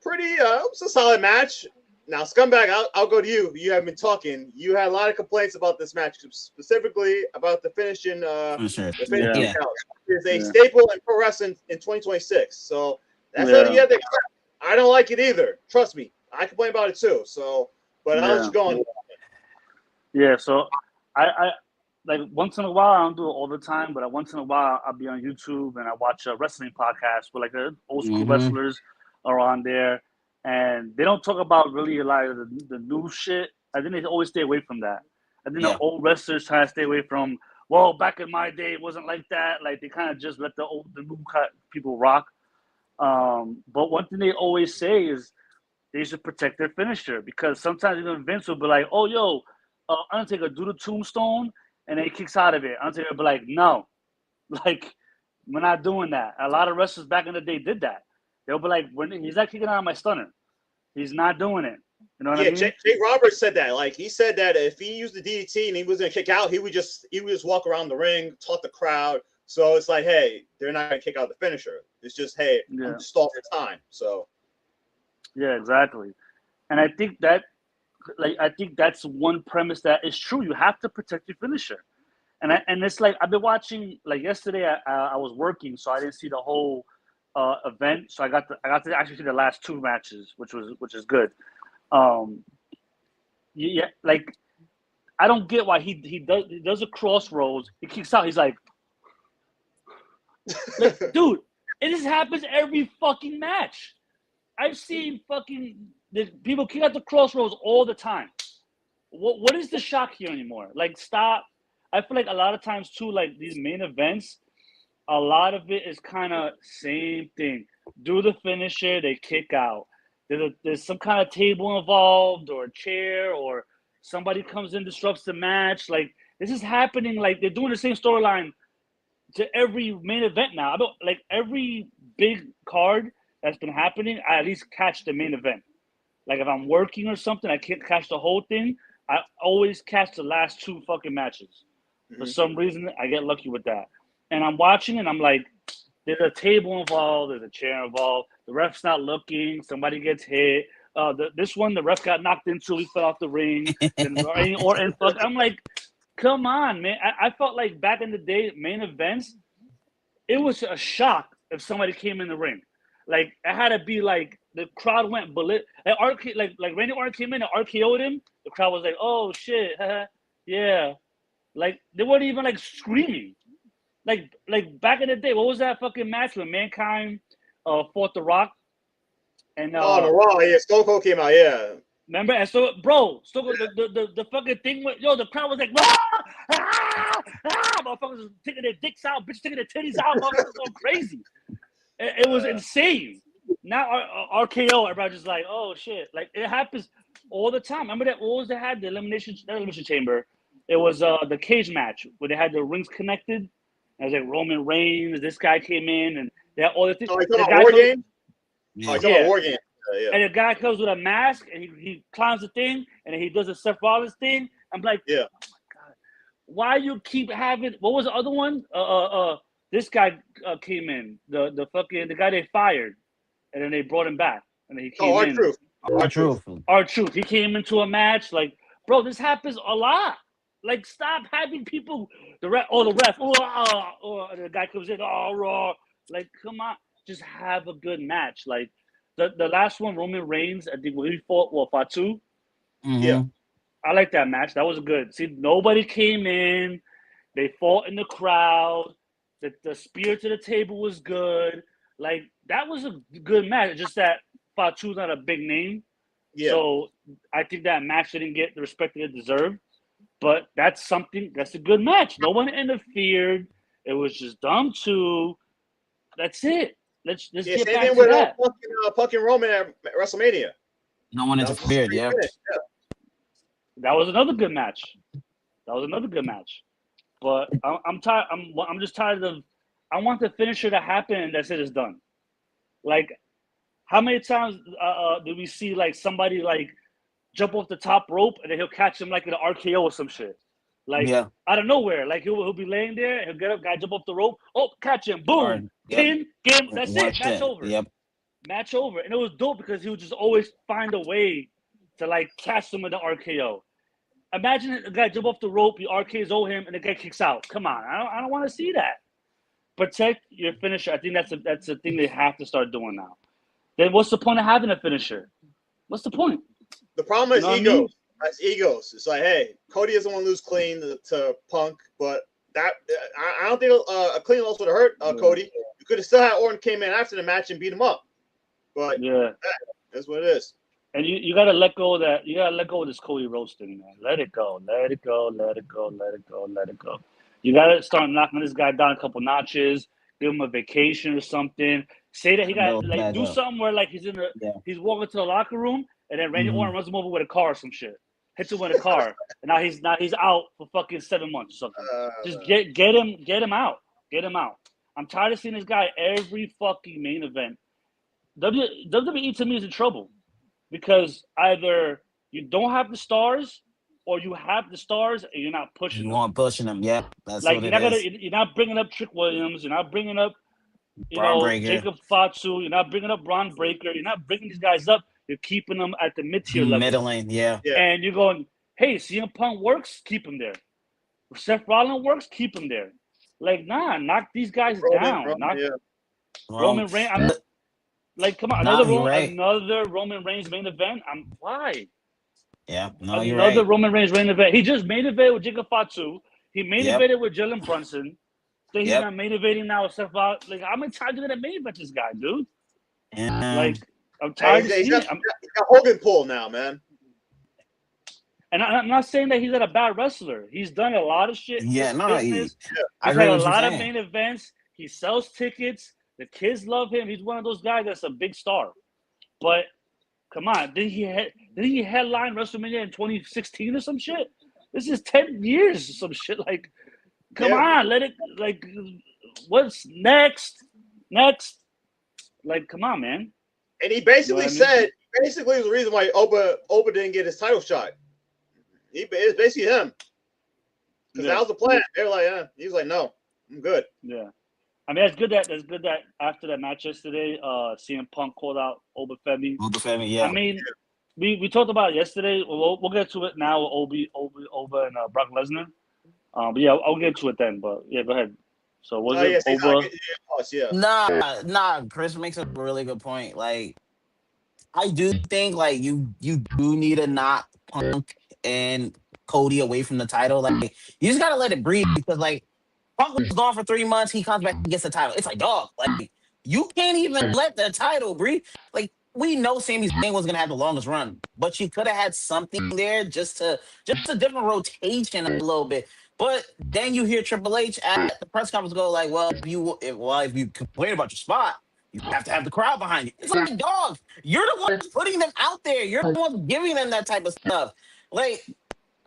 It's a solid match. Now, Scumbag, I'll go to you. You have been talking. You had a lot of complaints about this match, specifically about the finishing. Sure. The finishing Yeah. count. It's a staple in pro wrestling in 2026. So that's something you have to accept. I don't like it either. Trust me, I complain about it too. So, but I'll let you go on. Yeah, so I like once in a while, I don't do it all the time, but once in a while I'll be on YouTube and I watch a wrestling podcast where like the old school wrestlers are on there, and they don't talk about really a lot of the new shit. I think they always stay away from that. I think the old wrestlers try to stay away from. Well, back in my day, it wasn't like that. Like they kind of just let the new people rock. But one thing they always say is they should protect their finisher, because sometimes even Vince will be like, "Oh, yo, Undertaker, do the tombstone," and then he kicks out of it. Undertaker will be like, "No, like we're not doing that." A lot of wrestlers back in the day did that. They'll be like, "He's not kicking out of my stunner. He's not doing it." You know what I mean? Jake Roberts said that. Like, he said that if he used the DDT and he was gonna kick out, he would just walk around the ring, talk the crowd. So it's like, hey, they're not gonna kick out the finisher. It's just, hey, I'm stall for time. So yeah, exactly. And I think that's one premise that is true. You have to protect your finisher. And it's like I've been watching. Like yesterday, I was working, so I didn't see the whole event. So I got to actually see the last two matches, which is good. Yeah, like I don't get why he does a crossroads. He kicks out. He's like, dude, it just happens every fucking match. I've seen fucking people kick out the crossroads all the time. What is the shock here anymore? Like, stop. I feel like a lot of times too, like these main events, a lot of it is kind of same thing. Do the finisher, they kick out. There's some kind of table involved, or a chair, or somebody comes in, disrupts the match. Like, this is happening. Like, they're doing the same storyline to every main event now. I don't like every big card that's been happening. I at least catch the main event. Like, if I'm working or something, I can't catch the whole thing. I always catch the last two fucking matches. For some reason, I get lucky with that. And I'm watching and I'm like, there's a table involved, there's a chair involved. The ref's not looking. Somebody gets hit. This one, the ref got knocked into. He fell off the ring. I'm like, come on, man. I felt like back in the day, main events, it was a shock if somebody came in the ring. Like, it had to be like the crowd went ballistic. Like Randy Orton came in and RKO'd him. The crowd was like, "Oh shit, yeah." Like, they weren't even like screaming. Like back in the day, what was that fucking match when Mankind fought The Rock? And the Raw, yeah, Stone Cold came out, yeah. Remember? And so, bro, the fucking thing went, the crowd was like, motherfuckers was taking their dicks out, bitches taking their titties out, motherfuckers going crazy. It was insane. Now RKO, everybody's just like, oh shit. Like, it happens all the time. Remember that? What was they had? The elimination chamber. It was the cage match where they had the rings connected. It was like Roman Reigns. This guy came in and they had all the things. Oh, you talking about War Game? Yeah. War Game. Yeah. and the guy comes with a mask and he climbs the thing and then he does a Seth Rollins thing. I'm like, Yeah. oh my god, why you keep having? What was the other one? This guy came in, the guy they fired, and then they brought him back, and then he came in. R-Truth. R-Truth. R-Truth. He came into a match like, bro, this happens a lot. Like, stop having people the ref, the guy comes in, raw. Like, come on, just have a good match. Like the last one, Roman Reigns, I think when he fought Fatu. Yeah. I like that match. That was good. See, nobody came in. They fought in the crowd. The spear to the table was good. Like, that was a good match. Just that Fatu's not a big name. Yeah. So I think that match didn't get the respect that it deserved. But that's a good match. No one interfered. It was just them two. That's it. Let's Yeah, get same back thing to with that. Punk and Roman at WrestleMania. No one interfered. Yeah. That was another good match. But I'm tired. I'm just tired of. I want the finisher to happen, and that's it. It's done. Like, how many times do we see like somebody like jump off the top rope and then he'll catch him like in an RKO or some shit? Like, out of nowhere, like he'll be laying there, he'll get up, guy jump off the rope, catch him, boom, pin, game, that's it, match over. Match over. And it was dope because he would just always find a way to like catch him in the RKO. Imagine a guy jump off the rope, you RKO him, and the guy kicks out. Come on, I don't want to see that. Protect your finisher. I think that's a thing they have to start doing now. Then what's the point of having a finisher? What's the point? The problem is egos. I mean? It's egos. It's like, hey, Cody doesn't want to lose clean to Punk, but that I don't think a clean loss would have hurt Cody. You could have still had Orton came in after the match and beat him up. But that's what it is. And you gotta let go of that. You gotta let go of this Cody roasting, man. Let it go. You gotta start knocking this guy down a couple notches. Give him a vacation or something. Say that he got like do something where like he's he's walking to the locker room and then Randy Orton runs him over with a car or some shit. Hits him with a car, and now he's out for fucking 7 months or something. Just get him out. Get him out. I'm tired of seeing this guy every fucking main event. WWE to me is in trouble because either you don't have the stars or you have the stars and you're not pushing them. You aren't pushing them, yeah. That's like what it is. You're not bringing up Trick Williams. You're not bringing up Jacob Fatu. You're not bringing up Braun Breaker. You're not bringing these guys up. You're keeping them at the mid-tier level. Middling, yeah. And you're going, hey, CM Punk works, keep him there. If Seth Rollins works, keep him there. Like, nah, knock these guys down. Roman Reigns. Like, come on, another Roman Reigns main event. Why? Yeah, no, you're right. Another right. Roman Reigns main event. He just main evented with Jacob Fatu. He main evented with Jalen Brunson. Then he's not main eventing now with Seth Rollins. Like, how many times are you gonna main event this guy, dude? Like, I'm tired of seeing it. He's got Hogan pull now, man. And I'm not saying that he's not a bad wrestler. He's done a lot of shit. Yeah, no, he's had a lot of main events. He sells tickets. The kids love him. He's one of those guys that's a big star. But come on, did he headline WrestleMania in 2016 or some shit? This is 10 years or some shit. Like, come on, let it. Like, what's next? Like, come on, man. And he basically said, the reason why Oba didn't get his title shot. It's basically him. Because that was the plan. They're like, he's like, no, I'm good. Yeah. I mean, that's good that after that match yesterday, CM Punk called out Oba Femi. Yeah. I mean, we talked about it yesterday. We'll get to it now with Oba and Brock Lesnar. But yeah, I'll get to it then. But yeah, go ahead. So was it Oba? Nah. Chris makes a really good point. Like, I do think like you do need to knock Punk and Cody away from the title. Like, you just gotta let it breathe because like Punk was gone for 3 months. He comes back and gets the title. It's like, dog, like you can't even let the title breathe. Like, we know Sami Zayn was gonna have the longest run, but you could have had something there just a different rotation a little bit. But then you hear Triple H at the press conference go like, well, if you complain about your spot, you have to have the crowd behind you. It's like, dog, you're the one putting them out there. You're the one giving them that type of stuff. Like,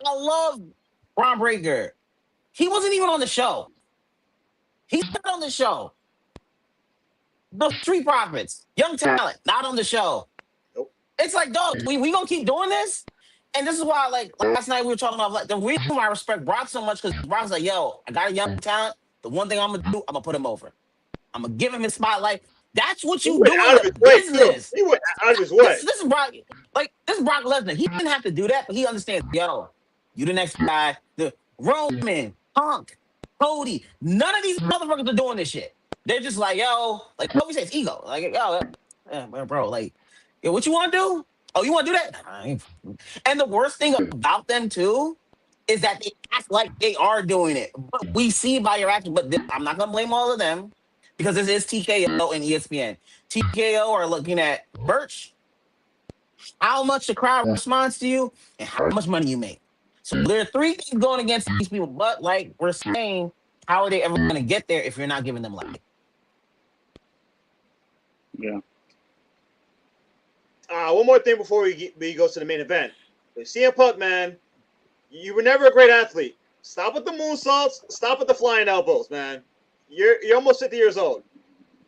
I love Braun Breaker. He wasn't even on the show. He's not on the show. The Street Profits, young talent, not on the show. It's like, dog, we gonna keep doing this? And this is why, like, last night we were talking about, like, the reason why I respect Brock so much, because Brock's like, yo, I got a young talent. The one thing I'm gonna do, I'm gonna put him over. I'm gonna give him his spotlight. That's what He you went do in out of the his way, too. business. He went out of his way. This is Brock, like, this is Brock Lesnar. He didn't have to do that, but he understands, yo, you the next guy. The Roman, Punk, Cody, none of these motherfuckers are doing this shit. They're just like, yo, like Kobe says, ego. Like, yo, bro, like, yo, what you want to do? Oh, you want to do that? Nah, and the worst thing about them too is that they act like they are doing it. But we see by your action. But I'm not gonna blame all of them because this is TKO and ESPN. TKO are looking at Birch, how much the crowd responds to you, and how much money you make. So there are three things going against these people. But like we're saying, how are they ever going to get there if you're not giving them light? Yeah. One more thing before we go to the main event. CM Punk, man, you were never a great athlete. Stop with the moonsaults. Stop with the flying elbows, man. You're almost 50 years old.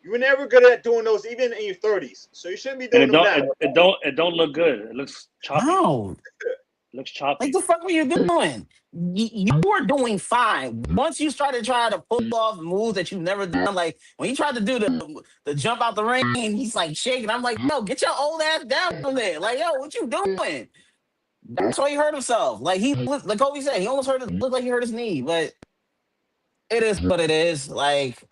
You were never good at doing those, even in your 30s. So you shouldn't be doing them now. It don't look good. It looks choppy. No. It looks choppy. Like the fuck were you doing? You were doing fine. Once you started trying to pull off moves that you've never done, like when he tried to do the jump out the ring and he's like shaking, I'm like, yo, get your old ass down from there. Like, yo, what you doing? That's why he hurt himself. Like like Kobe said, he almost looked like he hurt his knee, but it is what it is. Like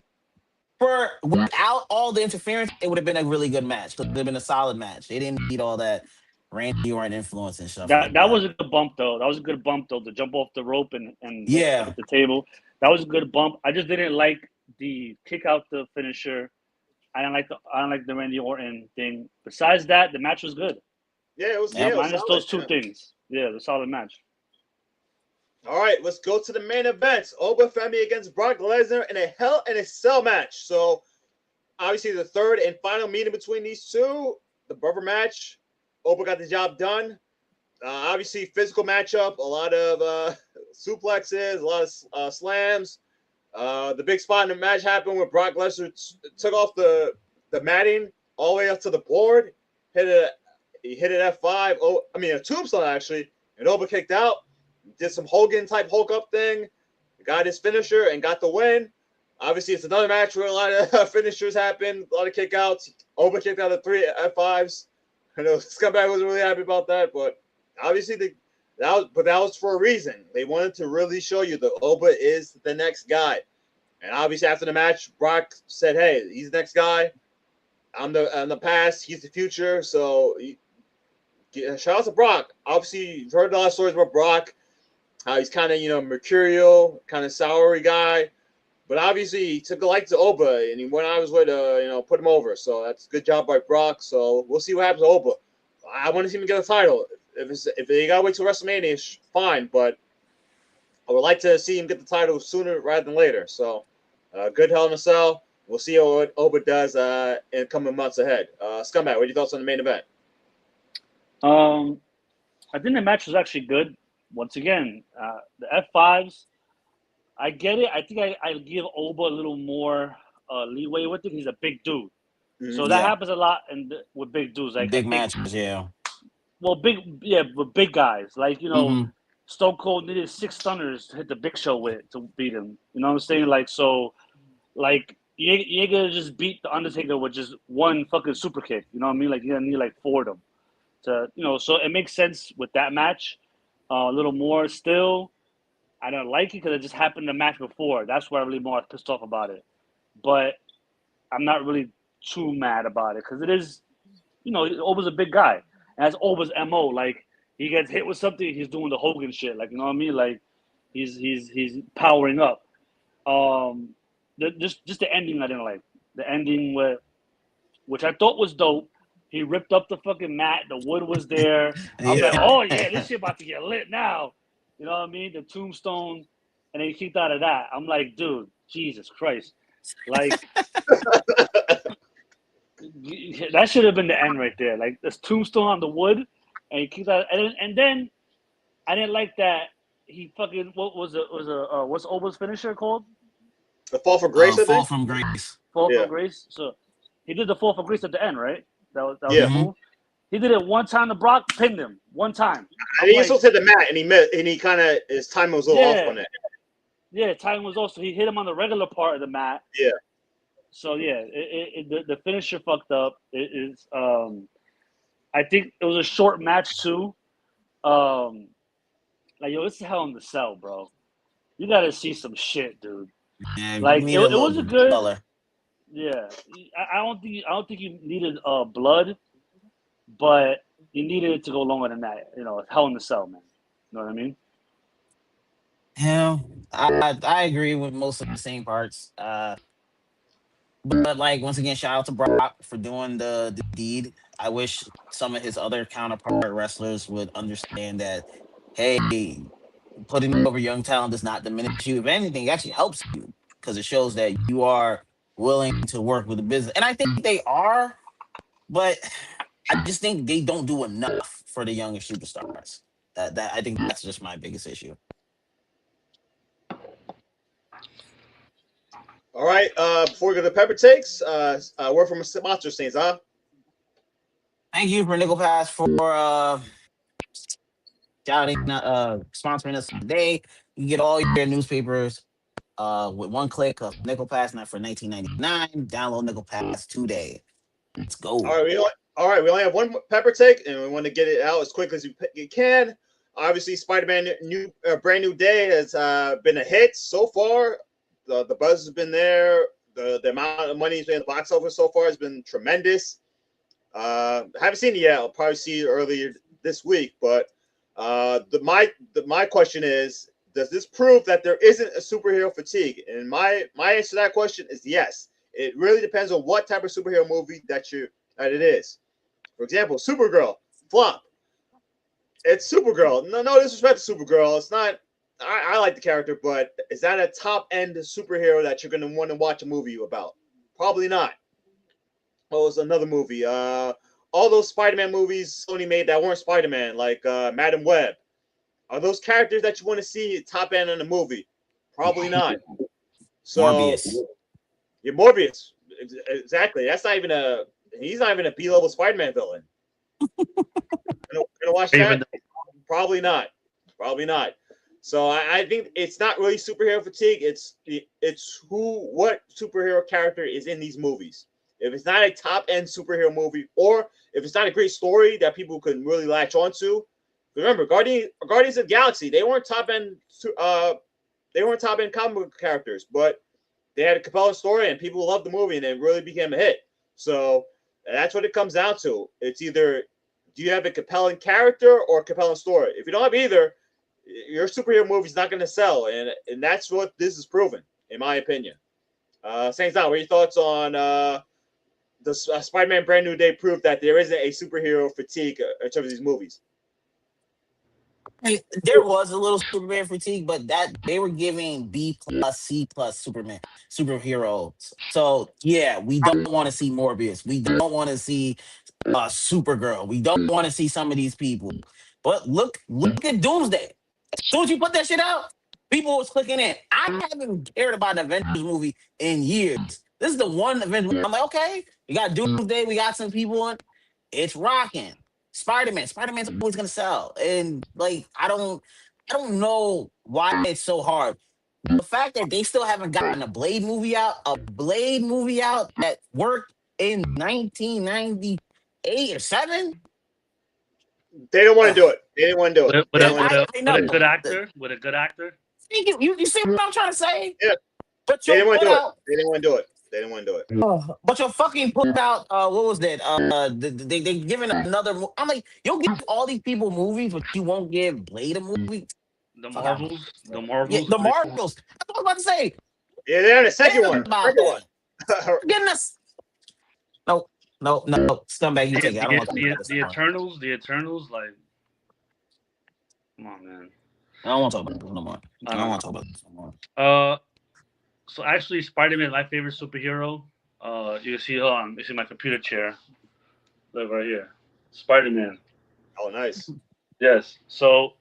without all the interference, it would have been a really good match. It would have been a solid match. They didn't need all that Randy Orton influence and stuff. That was a good bump though. That was a good bump though. To jump off the rope and yeah, hit the table. That was a good bump. I just didn't like the kick out the finisher. I don't like the Randy Orton thing. Besides that, the match was good. Yeah, it was. Yeah, minus solid, those two things. Yeah, the solid match. All right, let's go to the main event. Oba Femi against Brock Lesnar in a Hell in a Cell match. So, obviously, the third and final meeting between these two, the brother match. Oba got the job done. Obviously, physical matchup, a lot of suplexes, a lot of slams. The big spot in the match happened when Brock Lesnar took off the matting all the way up to the board. He hit an F5. A tombstone, actually. And Oba kicked out. Did some Hogan-type Hulk-up thing. Got his finisher and got the win. Obviously, it's another match where a lot of finishers happen, a lot of kickouts. Oba kicked out of 3 F5s. I know Scumbag wasn't really happy about that, but obviously that was for a reason. They wanted to really show you that Oba is the next guy. And obviously, after the match, Brock said, "Hey, he's the next guy. I'm the past. He's the future." So, shout out to Brock. Obviously, you've heard a lot of stories about Brock. How he's kind of, mercurial, kind of soury guy. But obviously, he took a like to Oba, and he went out of his way to, put him over. So that's a good job by Brock. So we'll see what happens to Oba. I want to see him get a title. If they got to wait till WrestleMania, fine. But I would like to see him get the title sooner rather than later. So good Hell in a Cell. We'll see what Oba does in coming months ahead. Scumbag, what are your thoughts on the main event? I think the match was actually good. Once again, the F5s, I get it. I think I give Oba a little more leeway with it. He's a big dude. So that happens a lot with big dudes. Like big matches, yeah. Well, with big guys. Like, Stone Cold needed 6 stunners to hit the Big Show with to beat him. You know what I'm saying? Like, so, like, you ain't gonna just beat The Undertaker with just one fucking super kick. You know what I mean? Like, you're gonna need, like, 4 of them. So it makes sense with that match. A little more still. I don't like it because it just happened the match before. That's why I'm really more pissed off about it. But I'm not really too mad about it because it is, Oba's a big guy. And that's Oba's MO. Like, he gets hit with something, he's doing the Hogan shit. Like, you know what I mean? Like, he's powering up. Just the ending I didn't like. The ending which I thought was dope. He ripped up the fucking mat. The wood was there. I was like, oh, yeah, this shit about to get lit now. You know what I mean? The tombstone. And then he kicked out of that. I'm like, dude, Jesus Christ. Like, that should have been the end right there. Like, this tombstone on the wood. And he kicked out. And then I didn't like that he fucking, what's Oba's finisher called? The Fall from Grace, I think? Fall from Grace. Fall from Grace. So he did the Fall from Grace at the end, right? That was yeah. cool. He did it one time to Brock, pinned him one time. And he also hit the mat, and he missed, and he kind of his time was a little off on it. Yeah, timing was also he hit him on the regular part of the mat. Yeah. So yeah, the finisher fucked up. It is. I think it was a short match too. Like yo, it's Hell in the Cell, bro. You got to see some shit, dude. Man, Like it was a good. color. Yeah, I don't think you needed blood, but you needed it to go longer than that. You know, Hell in the Cell, man. You know what I mean? Yeah, I agree with most of the same parts. But like once again, shout out to Brock for doing the deed. I wish some of his other counterpart wrestlers would understand that. Hey, putting over young talent does not diminish you. If anything, it actually helps you because it shows that you are willing to work with the business. And I think they are, but I just think they don't do enough for the younger superstars. That I think that's just my biggest issue. All right. Before we go to Pepper Takes, word from sponsor Saints, huh? Thank you for Nickel Pass for sponsoring us today. You can get all your newspapers with one click of Nickel Pass, not for $19.99. Download Nickel Pass today. Let's go. All right. We only have one Pepper Take, and we want to get it out as quick as you can. Obviously, Spider-Man brand new day has been a hit so far. The buzz has been there. The amount of money he's been in the box office so far has been tremendous. Haven't seen it yet. I'll probably see it earlier this week. But my question is, does this prove that there isn't a superhero fatigue? And my answer to that question is yes. It really depends on what type of superhero movie that it is. For example, Supergirl, flop. It's Supergirl. No disrespect to Supergirl. It's not. I like the character, but is that a top end superhero that you're going to want to watch a movie about? Probably not. Oh, it's another movie. All those Spider-Man movies Sony made that weren't Spider-Man, like Madam Web. Are those characters that you want to see top end in a movie? Probably not. So, Morbius. Yeah, Morbius. Exactly. He's not even a B-level Spider-Man villain. Gonna watch that? Probably not. So I think it's not really superhero fatigue. It's what superhero character is in these movies. If it's not a top end superhero movie, or if it's not a great story that people can really latch onto. Remember, Guardians of the Galaxy, they weren't top end comic book characters, but they had a compelling story and people loved the movie and it really became a hit. So that's what it comes down to. It's either do you have a compelling character or a compelling story? If you don't have either, your superhero movie is not going to sell, and that's what this is proven, in my opinion. Saints Down, what are your thoughts on the Spider-Man Brand New Day proof that there isn't a superhero fatigue in terms of these movies? There was a little Superman fatigue, but that they were giving B+, C+ superheroes. So yeah, we don't want to see Morbius. We don't want to see Supergirl. We don't want to see some of these people. But look at Doomsday. As soon as you put that shit out, people was clicking in. I haven't cared about an Avengers movie in years. This is the one Avengers movie. I'm like, okay, we got Doomsday, we got some people on. It's rocking. Spiderman's always gonna sell. And like I don't know why it's so hard. The fact that they still haven't gotten a Blade movie out that worked in 1998 or 7. They don't want to do it. They didn't want to do it. With a good actor. You see what I'm trying to say? Yeah. But they didn't want to do it. They didn't want to do it. They didn't want to do it. But you're fucking put out what was that? They giving another. I'm like, you'll give all these people movies, but you won't give Blade a movie. The Marvels. Yeah, the Marvels. That's what I was about to say. Yeah, they're in the second one. Getting us. No. Scumbag, you take it. I don't want to the Eternals, like, come on, man. I don't want to talk about this no more. I don't want to talk about this no more. So actually, Spider-Man is my favorite superhero. You see my computer chair. Look right here. Spider-Man. Oh, nice. Yes. So,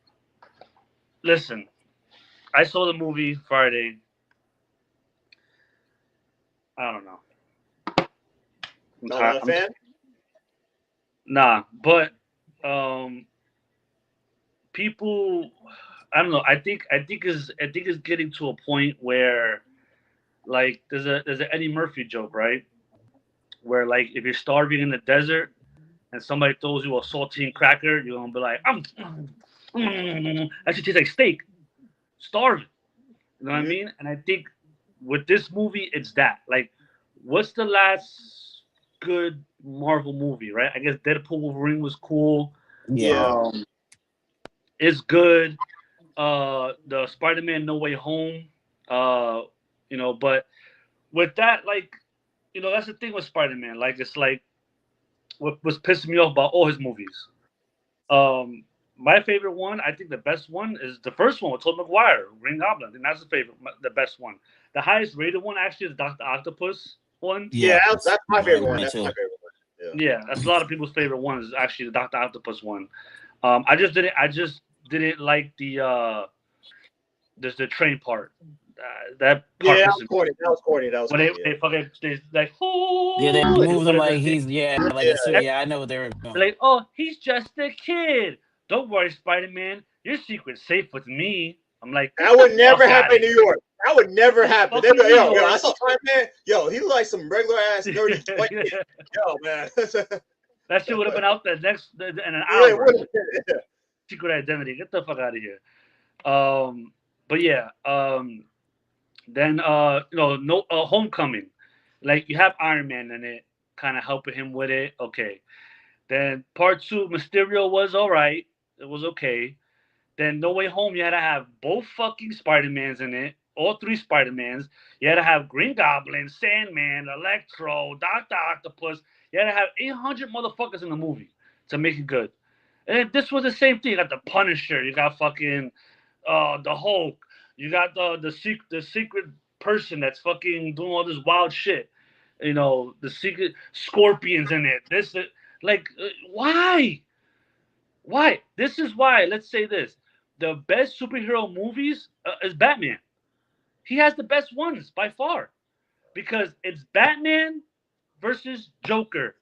listen, I saw the movie Friday. I don't know. Not a fan? Nah, but um, people, I don't know. I think it's getting to a point where like there's an Eddie Murphy joke, right? Where like if you're starving in the desert and somebody throws you a saltine cracker, you're gonna be like, that should taste like steak. Starving. You know what I Mhm. mean? And I think with this movie, it's that. Like, what's the last good Marvel movie, right? I guess Deadpool Wolverine was cool. Yeah. Yeah. It's good. The Spider-Man No Way Home. Uh, but with that, like, that's the thing with Spider-Man. Like, it's like what was pissing me off about all his movies. Um, my favorite one, I think the best one is the first one with Tobey Maguire, Green Goblin. I think that's the favorite, the best one. The highest rated one actually is Doctor Octopus one. Yeah, Yeah. that's my favorite one. Me That's my too. favorite one. Yeah, that's a lot of people's favorite one is actually the Doctor Octopus one. I just didn't like the train part. That Yeah, part that pissed was me. corny. That was corny. That was When corny. Yeah. they fucking they like Yeah, they oh moved him like they, he's like Yeah. a suit. Yeah, I know what they were doing. they're like, oh, he's just a kid. Don't worry, Spider Man. Your secret's safe with me. I'm like, get That the would never fuck happen out in New York. That would never happen. They'd be like, Fucking New yo, I York. saw Spider-Man. Yo, he look like some regular ass nerdy white kid. Yo, man. That shit would have been out the next in an Yeah, it hour. would. Secret identity. Get the fuck out of here. But yeah. Then no Homecoming. Like you have Iron Man in it, kind of helping him with it. Okay. Then part two, Mysterio was all right. It was okay. Then No Way Home, you had to have both fucking Spider Mans in it, all three Spider Mans. You had to have Green Goblin, Sandman, Electro, Doctor Octopus. You had to have 800 motherfuckers in the movie to make it good. And this was the same thing. You got the Punisher. You got fucking the Hulk. You got the secret person that's fucking doing all this wild shit. The secret scorpions in it. Like why? Why? This is why. Let's say this: the best superhero movies is Batman. He has the best ones by far because it's Batman versus Joker.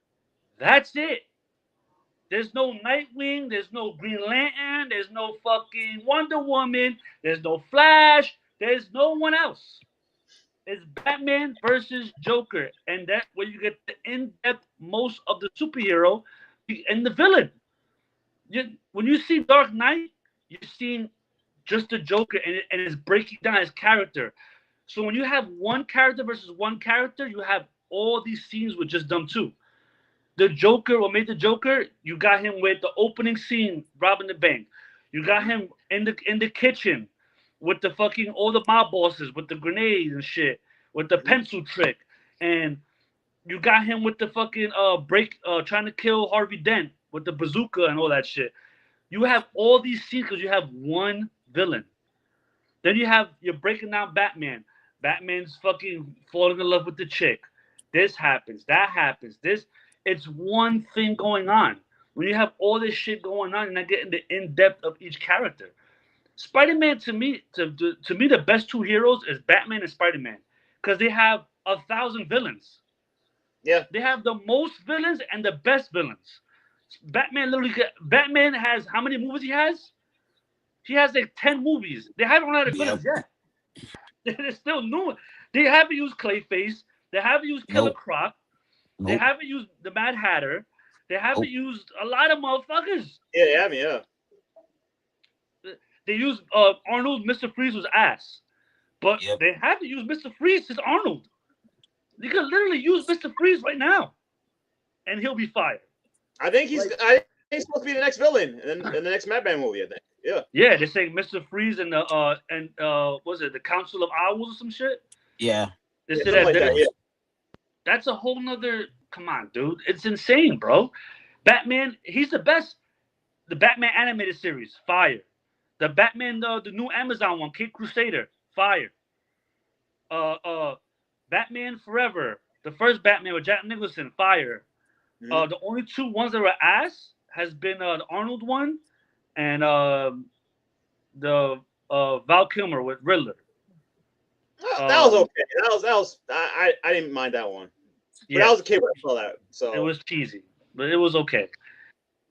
That's it. There's no Nightwing. There's no Green Lantern. There's no fucking Wonder Woman. There's no Flash. There's no one else. It's Batman versus Joker, and that where you get the in-depth most of the superhero and the villain. When you see Dark Knight, you're seeing just the Joker, and it's breaking down his character. So when you have one character versus one character, you have all these scenes with just them two. The Joker, what made the Joker? You got him with the opening scene robbing the bank. You got him in the kitchen with the fucking all the mob bosses with the grenades and shit, with the pencil trick, and you got him with the fucking trying to kill Harvey Dent with the bazooka and all that shit. You have all these scenes because you have one villain. Then you're breaking down Batman. Batman's fucking falling in love with the chick. This happens, that happens. It's one thing going on. When you have all this shit going on, and I get in the in depth of each character. Spider-Man to me the best two heroes is Batman and Spider-Man because they have 1,000 villains. Yeah. They have the most villains and the best villains. Batman has how many movies he has? He has like 10 movies. They haven't run out of Yep. villains yet. They're still new. They haven't used Clayface. They haven't used Killer Nope. Croc. They Nope. haven't used the Mad Hatter. They haven't Nope. used a lot of motherfuckers. Yeah, yeah. They used Arnold. Mr. Freeze was ass, but Yep. they haven't used Mr. Freeze since Arnold. You could literally use Mr. Freeze right now, and he'll be fired. I think he's supposed to be the next villain in the next Madman movie. I think. Yeah. Yeah, they're saying Mr. Freeze and was it the Council of Owls or some shit? Yeah. They Yeah, said something like that. Yeah. That's a whole nother. Come on, dude, it's insane, bro. Batman, he's the best. The Batman animated series, fire. The Batman, the new Amazon one, Cape Crusader, fire. Batman Forever, the first Batman with Jack Nicholson, fire. Mhm. The only two ones that were ass has been the Arnold one and the Val Kilmer with Riddler. That was okay. That was I didn't mind that one. But Yeah, I was a kid when I saw that. So it was cheesy, but it was okay.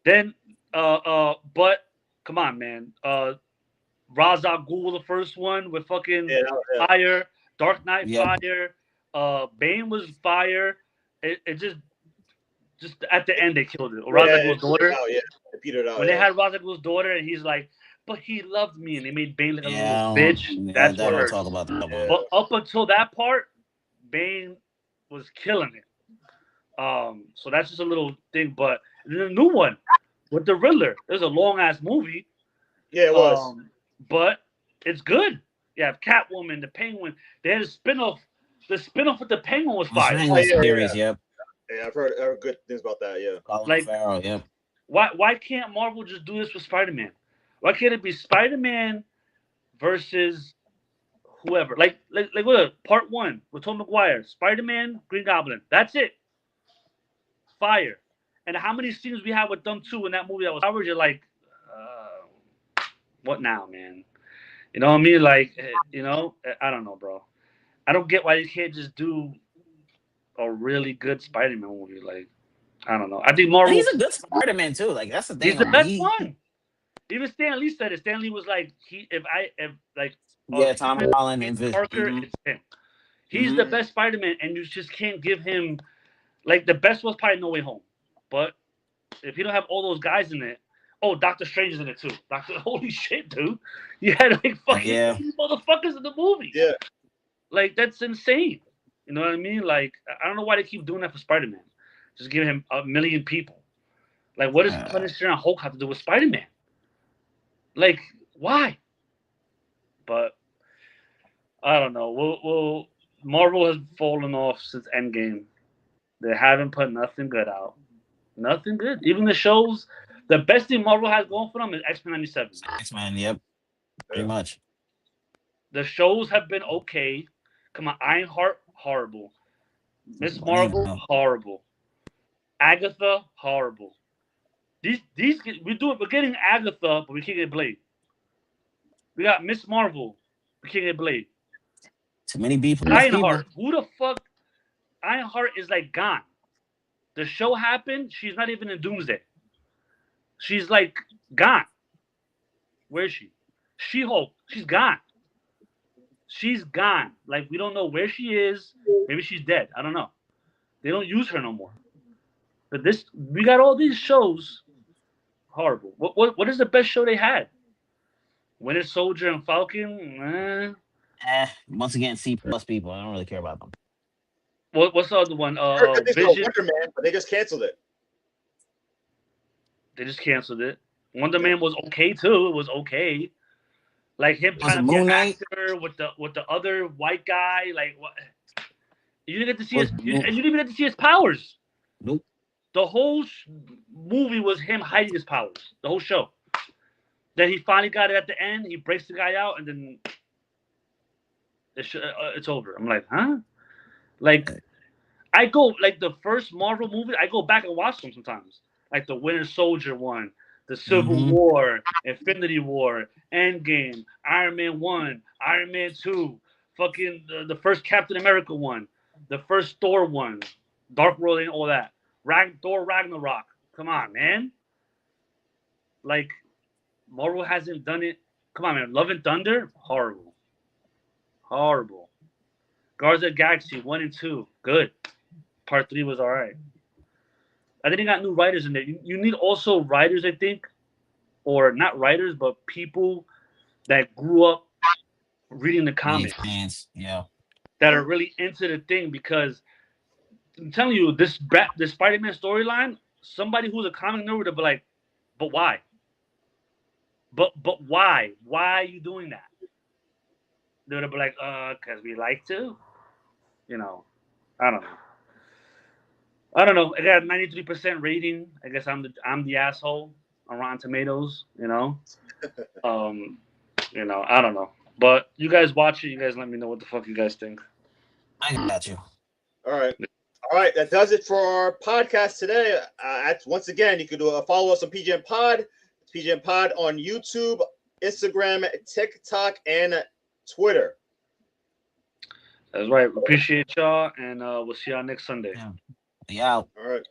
Then, but come on, man. Ra's al Ghul, the first one with fucking Yeah. fire. Dark Knight Yep. fire. Bane was fire. It just at the end they killed it. Or Ra's al It Ghul's petered daughter. out. Yeah, it petered out. When they Yeah. had Ra's al Ghul's daughter, and he's like, "But he loved me," and they made Bane like a Yeah, little I bitch. don't, I That's what don't hurts. talk about that one. Yeah. But up until that part, Bane was killing it. So that's just a little thing. But the new one with the Riddler, there's a long ass movie. Yeah, it was. But it's good. You have Catwoman, the Penguin. They had a spinoff. The spinoff with the Penguin was What's fire. name was yeah, series? Yep. Yeah, I've heard good things about that. Yeah. Colin Like, Farrell. Yep. why can't Marvel just do this with Spider-Man? Why can't it be Spider-Man versus whoever? Like what? Part one with Tom McGuire, Spider-Man, Green Goblin. That's it. Fire. And how many scenes we had with them too in that movie that was hours? You're like, what now, man? You know what I mean? Like, I don't know, bro. I don't get why you can't just do a really good Spider-Man movie. Like, I don't know. I think And Marvel. he's a good Spider-Man too. Like that's the thing. He's the Like, best one. Even Stan Lee said it. Stan Lee was like, if yeah, Tom Peter Holland and Parker, mm-hmm. it's him. He's the best Spider-Man, and you just can't give him like the best was probably No Way Home. But if you don't have all those guys in it, oh, Doctor Strange is in it too. Holy shit, dude! You had like fucking motherfuckers in the movie. Yeah. Like that's insane. You know what I mean? Like I don't know why they keep doing that for Spider-Man. Just give him a million people. Like what does Punisher and Hulk have to do with Spider-Man? Like why? But I don't know. We'll Marvel has fallen off since Endgame. They haven't put nothing good out. Nothing good. Even the shows. The best thing Marvel has going for them is X-Men 97. X-Men. Yep. Pretty much. The shows have been okay. Come on, Ironheart, horrible. Miss Marvel, horrible. Agatha, horrible. These we're getting Agatha, but we can't get Blade. We got Miss Marvel, we can't get Blade. Too many people. Ironheart, who the fuck? Ironheart is like gone. The show happened. She's not even in Doomsday. She's like gone. Where is she? She-Hulk. She's gone. She's gone. Like we don't know where she is. Maybe she's dead. I don't know. They don't use her no more. But we got all these shows. Horrible. What is the best show they had? Winter Soldier and Falcon. Once again, C+ people. I don't really care about them. What's the other one? Vision. Vision. Wonder Man, but they just canceled it. They just canceled it. Wonder Man was okay too. It was okay. Like him trying to be an actor with the other white guy. Like what? You didn't get to see you didn't even get to see his powers. Nope. The whole movie was him hiding his powers. The whole show. Then he finally got it at the end. He breaks the guy out, and then it's over. I'm like, huh? Like, I go like the first Marvel movie. I go back and watch them sometimes, like the Winter Soldier one, the Civil War, Infinity War, Endgame, Iron Man 1, Iron Man 2, fucking the first Captain America one, the first Thor one, Dark World and all that. Thor Ragnarok. Come on, man. Like, Marvel hasn't done it. Come on, man. Love and Thunder, horrible. Horrible. Guardians of the Galaxy 1 and 2, good. Part 3 was all right. I think they got new writers in there. You need also writers, I think, or not writers, but people that grew up reading the comics. Fans, yeah. That are really into the thing, because I'm telling you, this Spider-Man storyline, somebody who's a comic nerd would be like, but why? But why? Why are you doing that? They would be like, because we like to. You know, I don't know. I got a 93% rating. I guess I'm the asshole on Rotten Tomatoes. You know, I don't know. But you guys watch it. You guys let me know what the fuck you guys think. I got you. All right. That does it for our podcast today. Once again, you can follow us on PGN Pod. PGN Pod on YouTube, Instagram, TikTok, and Twitter. That's right. Appreciate y'all, and we'll see y'all next Sunday. Yeah. All right.